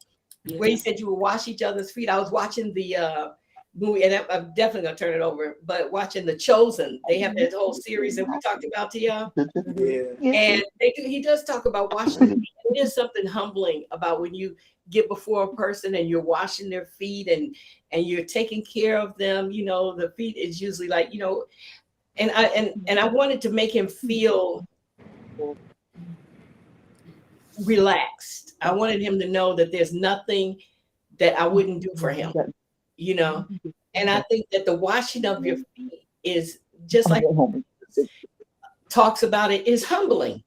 Yeah. Where he said you would wash each other's feet. I was watching the movie, and I'm definitely gonna turn it over. But watching The Chosen, they have that whole series that we talked about to y'all. Yeah. And he does talk about washing the feet. It is something humbling about when you get before a person and you're washing their feet and you're taking care of them. The feet is usually like, and I wanted to make him feel relaxed. I wanted him to know that there's nothing that I wouldn't do for him, and I think that the washing of your feet is just like talks about it, is humbling.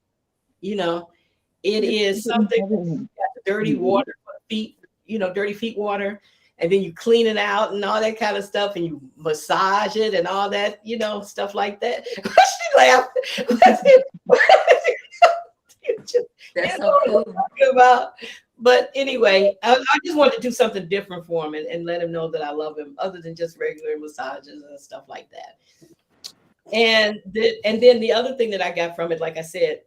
It is something, dirty water for feet, dirty feet water, and then you clean it out and all that kind of stuff, and you massage it and all that, stuff like that. She laughed. That's so cool. About. But anyway, I just wanted to do something different for him and let him know that I love him, other than just regular massages and stuff like that. And then the other thing that I got from it, like I said,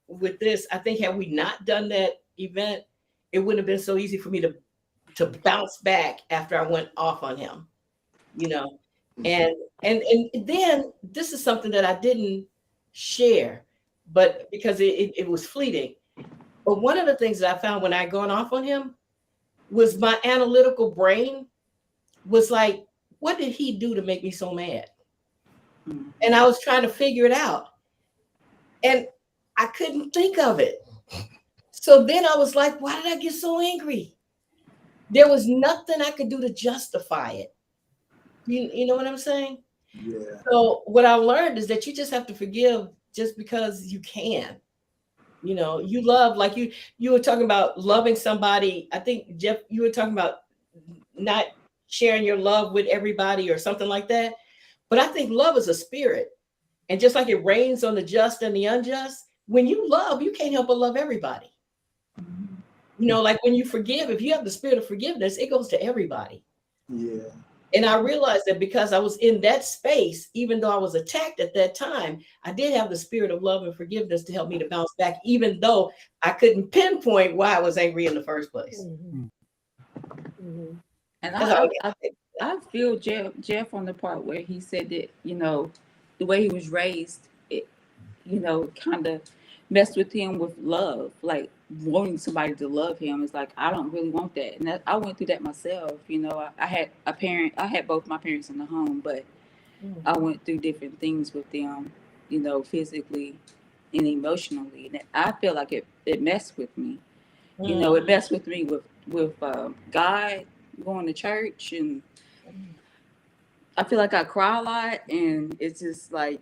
with this, I think had we not done that event, it wouldn't have been so easy for me to bounce back after I went off on him, and then this is something that I didn't share, but because it was fleeting. But one of the things that I found when I gone off on him was my analytical brain was like, what did he do to make me so mad? And I was trying to figure it out. And I couldn't think of it. So then I was like, why did I get so angry? There was nothing I could do to justify it. You know what I'm saying? Yeah. So what I learned is that you just have to forgive just because you can. You love, like you were talking about loving somebody. I think, Jeff, you were talking about not sharing your love with everybody or something like that. But I think love is a spirit. And just like it rains on the just and the unjust, when you love, you can't help but love everybody. Like when you forgive, if you have the spirit of forgiveness, it goes to everybody. Yeah. And I realized that because I was in that space, even though I was attacked at that time, I did have the spirit of love and forgiveness to help me to bounce back, even though I couldn't pinpoint why I was angry in the first place. Mm-hmm. And I feel Jeff on the part where he said that, the way he was raised, it, kind of messed with him with love, like wanting somebody to love him. It's like, I don't really want that. And I went through that myself. I had both my parents in the home, but I went through different things with them, physically and emotionally. And I feel like it messed with me. It messed with me with God, going to church, and I feel like I cry a lot, and it's just like,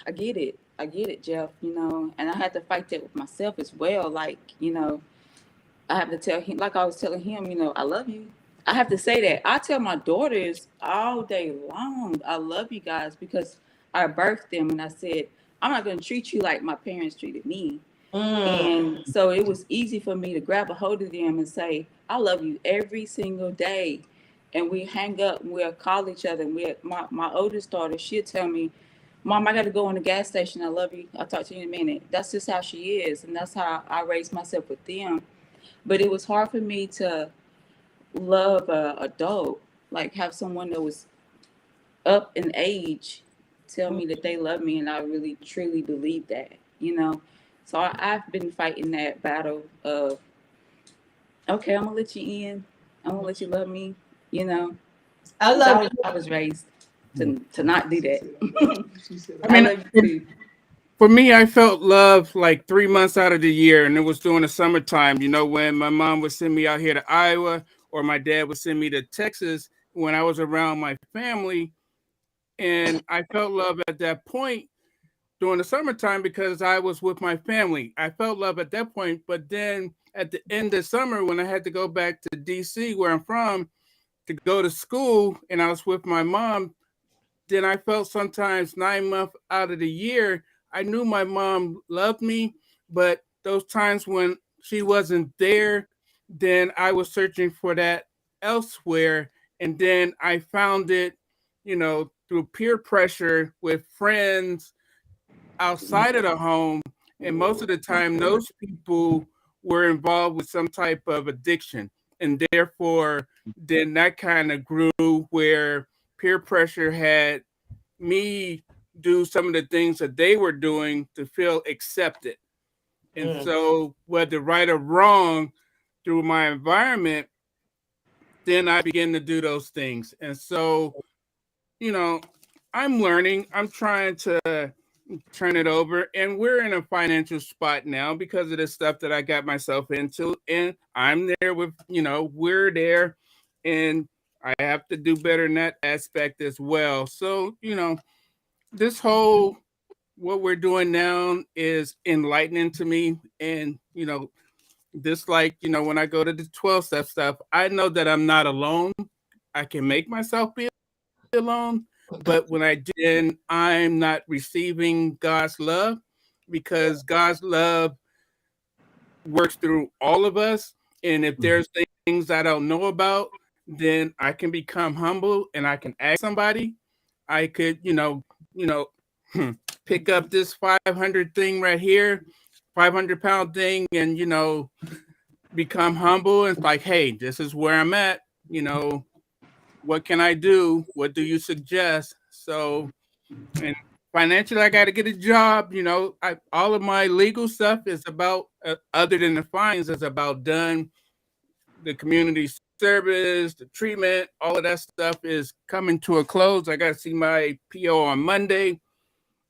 I get it, Jeff, and I had to fight that with myself as well. Like, I have to tell him, like I was telling him, I love you. I have to say that. I tell my daughters all day long, I love you guys, because I birthed them, and I said, I'm not going to treat you like my parents treated me. And so it was easy for me to grab a hold of them and say, I love you every single day. and we hang up and we'll call each other. And my oldest daughter, she'll tell me, Mom, I got to go in the gas station. I love you. I'll talk to you in a minute. That's just how she is. And that's how I raised myself with them. But it was hard for me to love a adult, like have someone that was up in age tell me that they love me. And I really, truly believe that, you know. So I've been fighting that battle of, okay, I'm going to let you in. I'm going to let you love me, you know. I love I was raised to not do that. I mean, love you too. for me, I felt love like 3 months out of the year, and it was during the summertime. You know, when my mom would send me out here to Iowa, or my dad would send me to Texas when I was around my family, and I felt love at that point during the summertime because I was with my family. I felt love at that point, but then at the end of summer, when I had to go back to DC, where I'm from, to go to school, and I was with my mom, then I felt sometimes 9 months out of the year, I knew my mom loved me, but those times when she wasn't there, then I was searching for that elsewhere. And then I found it, through peer pressure with friends outside of the home. And most of the time, those people were involved with some type of addiction. And therefore, then that kind of grew where peer pressure had me do some of the things that they were doing to feel accepted. And so, whether right or wrong, through my environment, then I began to do those things. And so, you know, I'm learning, I'm trying to turn it over. And we're in a financial spot now because of the stuff that I got myself into. And I'm there with, we're there. And I have to do better in that aspect as well. So, this whole what we're doing now is enlightening to me. And, this like, when I go to the 12 step stuff, I know that I'm not alone. I can make myself be alone. But when I do, then I'm not receiving God's love because God's love works through all of us. And if there's things I don't know about, then I can become humble and I can ask somebody. I could, pick up this 500 thing right here, 500-pound thing, and, become humble. And it's like, hey, this is where I'm at. What can I do? What do you suggest? So, and financially, I got to get a job. All of my legal stuff is about, other than the fines, is about done. The community service, the treatment, all of that stuff is coming to a close. I got to see my PO on Monday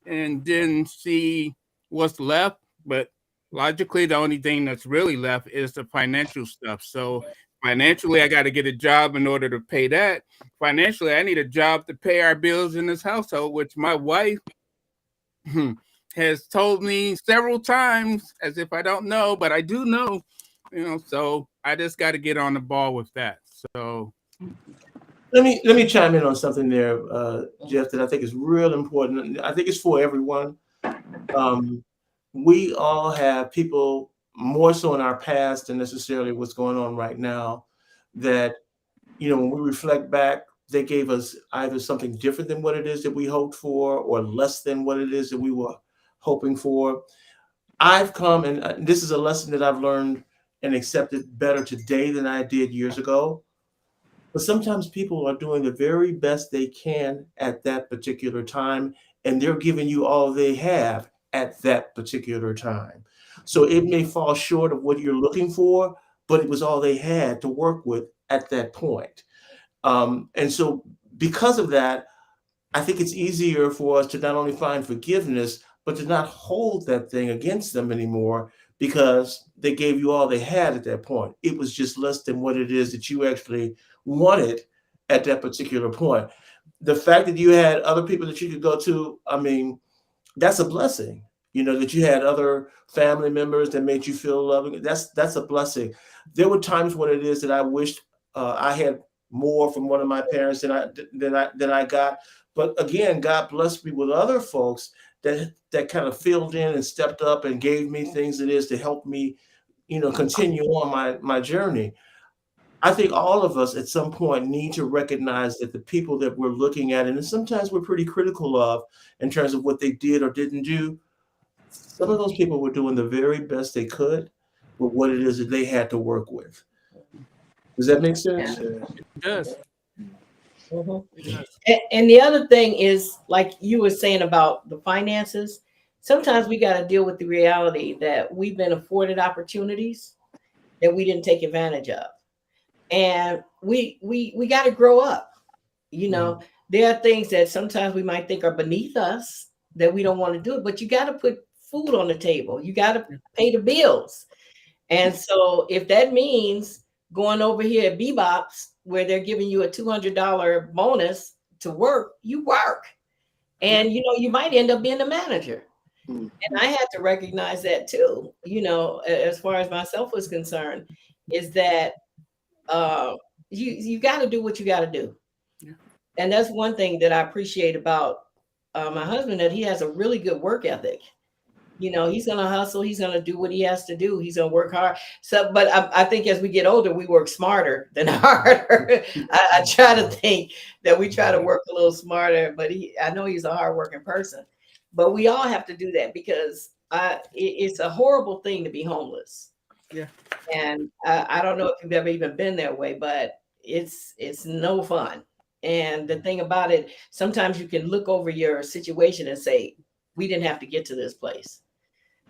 and then see what's left. But logically, the only thing that's really left is the financial stuff. So financially, I got to get a job in order to pay that. Financially, I need a job to pay our bills in this household, which my wife has told me several times, as if I don't know, but I do know, so I just got to get on the ball with that. So let me chime in on something there, Jeff, that I think is real important. I think it's for everyone. We all have people more so in our past than necessarily what's going on right now that, when we reflect back, they gave us either something different than what it is that we hoped for or less than what it is that we were hoping for. I've come, and this is a lesson that I've learned and accepted better today than I did years ago. But sometimes people are doing the very best they can at that particular time, and they're giving you all they have at that particular time. So it may fall short of what you're looking for, but it was all they had to work with at that point. And so because of that, I think it's easier for us to not only find forgiveness, but to not hold that thing against them anymore because they gave you all they had at that point. It was just less than what it is that you actually wanted at that particular point. The fact that you had other people that you could go to, I mean, that's a blessing. That you had other family members that made you feel loving. That's a blessing. There were times when it is that I wished I had more from one of my parents than I got. But again, God blessed me with other folks that kind of filled in and stepped up and gave me things it is to help me, continue on my journey. I think all of us at some point need to recognize that the people that we're looking at, and sometimes we're pretty critical of in terms of what they did or didn't do, some of those people were doing the very best they could with what it is that they had to work with. Does that make sense? Yes. And the other thing is, like you were saying about the finances, sometimes we got to deal with the reality that we've been afforded opportunities that we didn't take advantage of. And we got to grow up. You know, there are things that sometimes we might think are beneath us that we don't want to do it, but you got to put food on the table. You got to pay the bills. And so if that means going over here at Bebop's where they're giving you a $200 bonus to work, you work. And, you know, you might end up being the manager. And I had to recognize that too, you know, as far as myself was concerned, is that you got to do what you got to do. And that's one thing that I appreciate about my husband, that he has a really good work ethic. You know, he's going to hustle. He's going to do what he has to do. He's going to work hard. So, but I think as we get older, we work smarter than harder. I try to think that we try to work a little smarter, but I know he's a hardworking person. But we all have to do that because it's a horrible thing to be homeless. Yeah. And I don't know if you've ever even been that way, but it's no fun. And the thing about it, sometimes you can look over your situation and say, we didn't have to get to this place.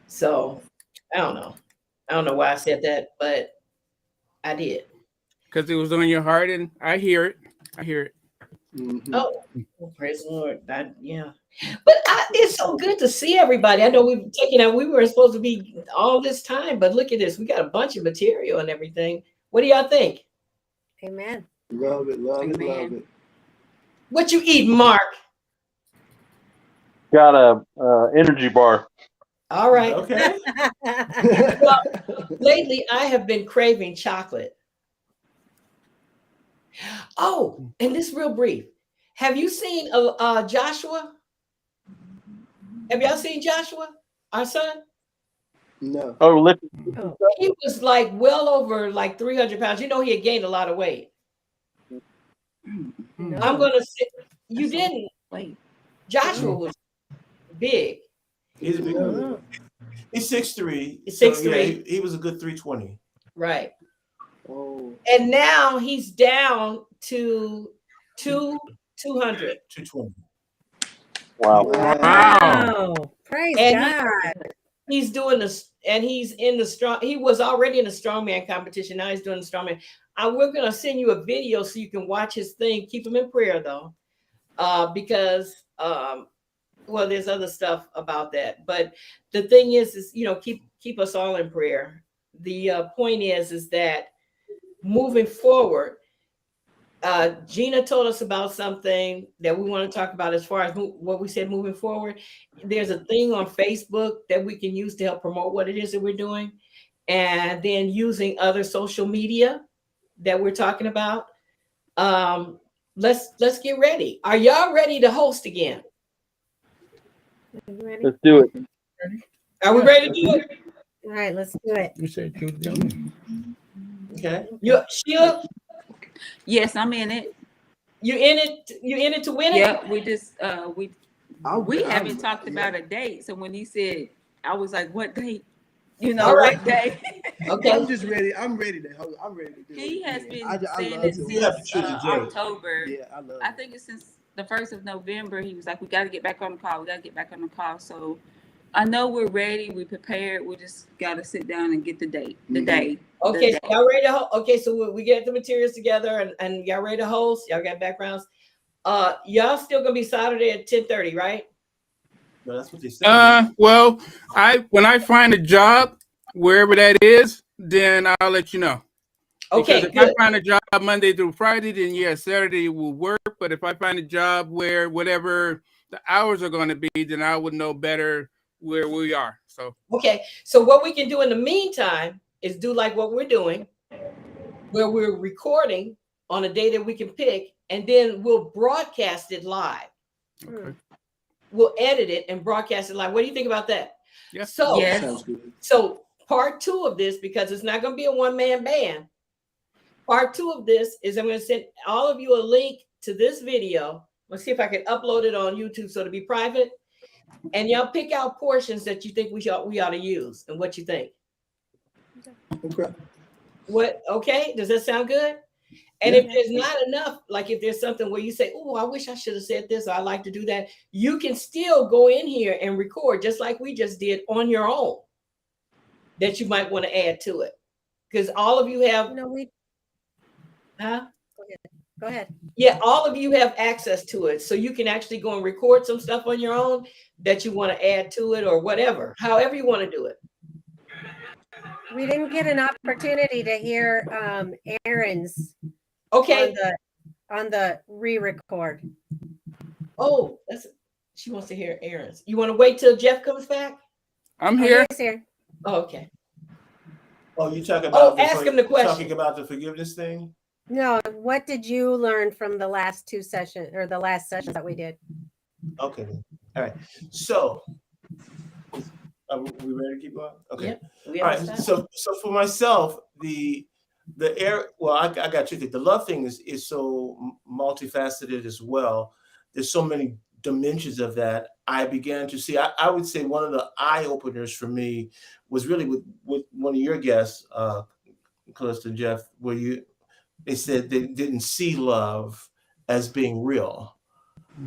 So I don't know why I said that, but I did. Because it was on your heart, and I hear it. Oh, praise the Lord. Yeah. But it's so good to see everybody. I know we've taken out, we were supposed to be all this time, but look at this. We got a bunch of material and everything. What do y'all think? Amen. Love it, love it, love it. What you eat, Mark? Got a energy bar. All right. Okay. Well, lately I have been craving chocolate. Oh, and this real brief. Have you seen Joshua? Have y'all seen Joshua, our son? No. Oh, listen. He was like well over like 300 pounds. You know, he had gained a lot of weight. No. I'm going to say, you didn't. Wait. Joshua was big. He's a big dude. He's 6'3". He's So, 6'3". yeah, he was a good 320. Right. Oh. And now he's down to 200. 220. Wow. Wow. Praise And God. he's doing this, and he's in the strong. He was already in the strongman competition. Now he's doing the strongman. We're gonna send you a video so you can watch his thing. Keep him in prayer though, because well, there's other stuff about that. But the thing is you know, keep us all in prayer. The point is that moving forward, Gina told us about something that we want to talk about as far as what we said moving forward. There's a thing on Facebook that we can use to help promote what it is that we're doing, and then using other social media that we're talking about. Let's get ready. Are y'all ready to host again? You ready? Let's do it. Are we ready to do it? All right, let's do it. You said you Okay. Sheila, Yes, I'm in it. you in it? You in it to win it? Yeah, we just we haven't talked about a date. So when he said, I was like, what date? You know, All right. what day? Okay. I'm just ready. I'm ready to do it. He has been I saying love it to You have to since choose a date. October. Yeah, I love I it. think it's since the 1st of November. He was like, we got to get back on the call. We got to get back on the call. So I know we're ready. We're prepared. We just got to sit down and get the date, the day. Okay, the so day. y'all ready to okay, so we get the materials together and y'all ready to host? Y'all got backgrounds? Y'all still gonna be Saturday at 10:30, right? No, that's what they said. Well, when I find a job wherever that is, then I'll let you know. Okay, Because if good. I find a job Monday through Friday, then yeah, Saturday will work. But if I find a job where whatever the hours are going to be, then I would know better where we are. So Okay, so what we can do in the meantime is do like what we're doing, where we're recording on a day that we can pick, and then we'll broadcast it live. okay. We'll edit it and broadcast it live. What do you think about that? Yeah. So, Yes. Sounds good. so part 2 of this, because it's not going to be a one-man band, Part 2 of this is I'm going to send all of you a link to this video. Let's see if I can upload it on YouTube so it'll be private. And y'all pick out portions that you think we ought to use and what you think. Okay. Okay? Does that sound good? And if there's not enough, like if there's something where you say, oh, I wish I should have said this, or I'd like to do that, you can still go in here and record just like we just did on your own that you might want to add to it. Because all of you have Go ahead. Yeah, all of you have access to it. So you can actually go and record some stuff on your own that you want to add to it or whatever, however you want to do it. We didn't get an opportunity to hear Aaron's on the re-record. Oh, she wants to hear Aaron's. You want to wait till Jeff comes back? I'm here. He's here. Oh, okay. Oh, you talking about ask him the question. Talking about the forgiveness thing? No, what did you learn from the last 2 sessions or the last sessions that we did? Okay. All right. So are we ready to keep going? Okay. Yep. All right. So for myself, I got you. The love thing is so multifaceted as well. There's so many dimensions of that. I began to see. I would say one of the eye openers for me was really with one of your guests, Calista and Jeff, where they said they didn't see love as being real.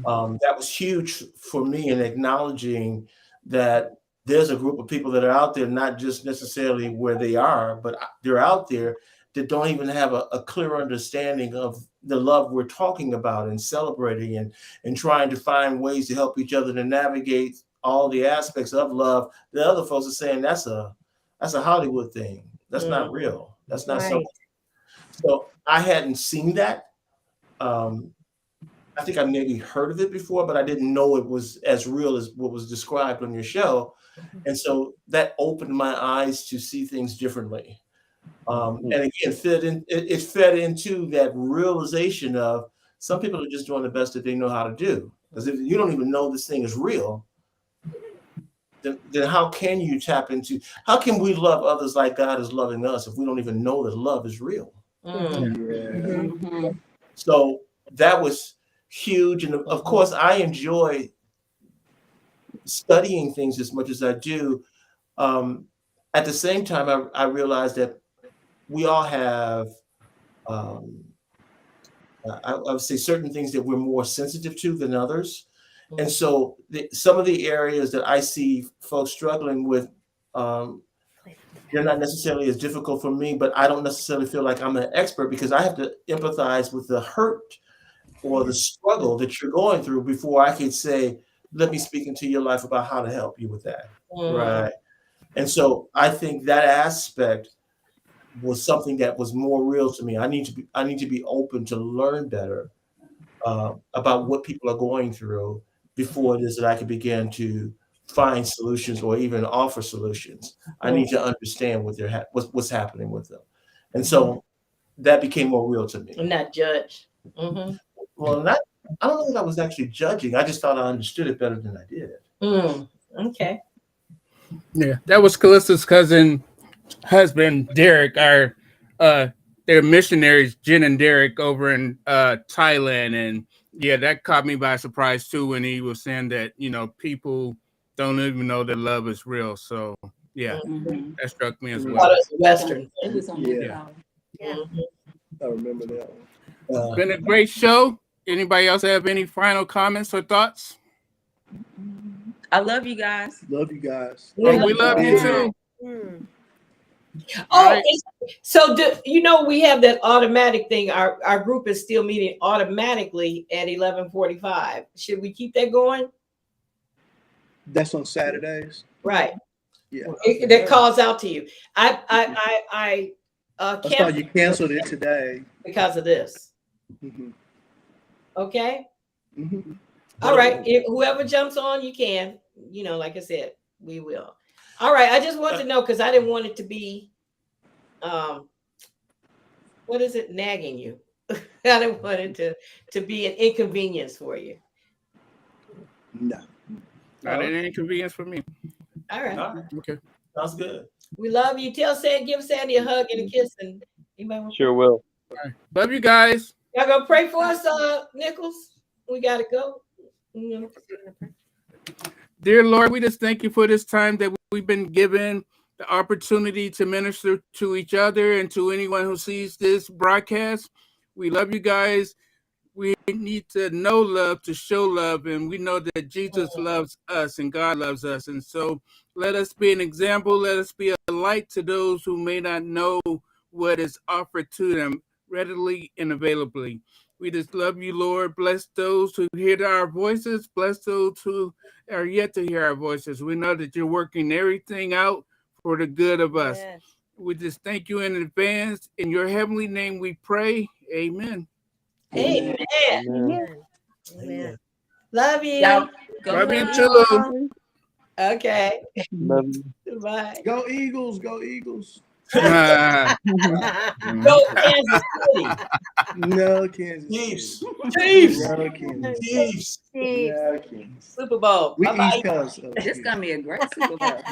That was huge for me in acknowledging that there's a group of people that are out there, not just necessarily where they are, but they're out there that don't even have a clear understanding of the love we're talking about and celebrating and trying to find ways to help each other to navigate all the aspects of love. The other folks are saying that's a Hollywood thing. That's not real. That's not something. So I hadn't seen that. I think I maybe heard of it before, but I didn't know it was as real as what was described on your show. And so that opened my eyes to see things differently. And again, it fed into that realization of some people are just doing the best that they know how to do. Because if you don't even know this thing is real, then how can you tap into, how can we love others like God is loving us if we don't even know that love is real? So that was huge. And of course, I enjoy studying things as much as I do. At the same time, I realized that we all have, I would say, certain things that we're more sensitive to than others. And so some of the areas that I see folks struggling with, they're not necessarily as difficult for me, but I don't necessarily feel like I'm an expert because I have to empathize with the hurt or the struggle that you're going through before I could say, let me speak into your life about how to help you with that. Right. And so I think that aspect was something that was more real to me. I need to be open to learn better about what people are going through before it is that I can begin to find solutions or even offer solutions. I need to understand what's happening with them. And so that became more real to me. And not judge. Well, I don't know that I was actually judging. I just thought I understood it better than I did. Okay. Yeah, that was Calista's husband, Derek, they're missionaries, Jen and Derek, over in Thailand. And yeah, that caught me by surprise too when he was saying that, people don't even know that love is real. So yeah, that struck me as well. Western. It was on Yeah. I remember that one. It's been a great show. Anybody else have any final comments or thoughts? I love you guys. Love you guys. We love you too. Oh, so we have that automatic thing. Our group is still meeting automatically at 11:45. Should we keep that going? That's on Saturdays. Right. Yeah. That calls out to you. I thought you canceled it today because of this. Okay. All right. If whoever jumps on, you can. Like I said, we will. All right. I just want to know because I didn't want it to be, what is it, nagging you? I didn't want it to be an inconvenience for you. No. Not an inconvenience for me. All right. Okay. Sounds good. We love you. Give Sandy a hug and a kiss, and you might want Sure will. Love you guys. Y'all gonna pray for us, Nichols? We gotta go. Mm. Dear Lord, we just thank you for this time that we've been given the opportunity to minister to each other and to anyone who sees this broadcast. We love you guys. We need to know love to show love, and we know that Jesus loves us and God loves us. And so let us be an example. Let us be a light to those who may not know what is offered to them readily and availably. We just love you, Lord. Bless those who hear our voices. Bless those who are yet to hear our voices. We know that you're working everything out for the good of us. Yes. We just thank you in advance. In your heavenly name we pray. Amen. Amen. Amen. Amen. Love you. Y'all go Love you ahead. too. Okay. Love you. Bye. Go Eagles, go Eagles. Ah. Go Kansas City. No, Kansas Chiefs. City. Chiefs. No, Kansas City. Chiefs. Chiefs. No, Kansas. Super Bowl. We Bye-bye. East Coast. This gonna be a great Super Bowl.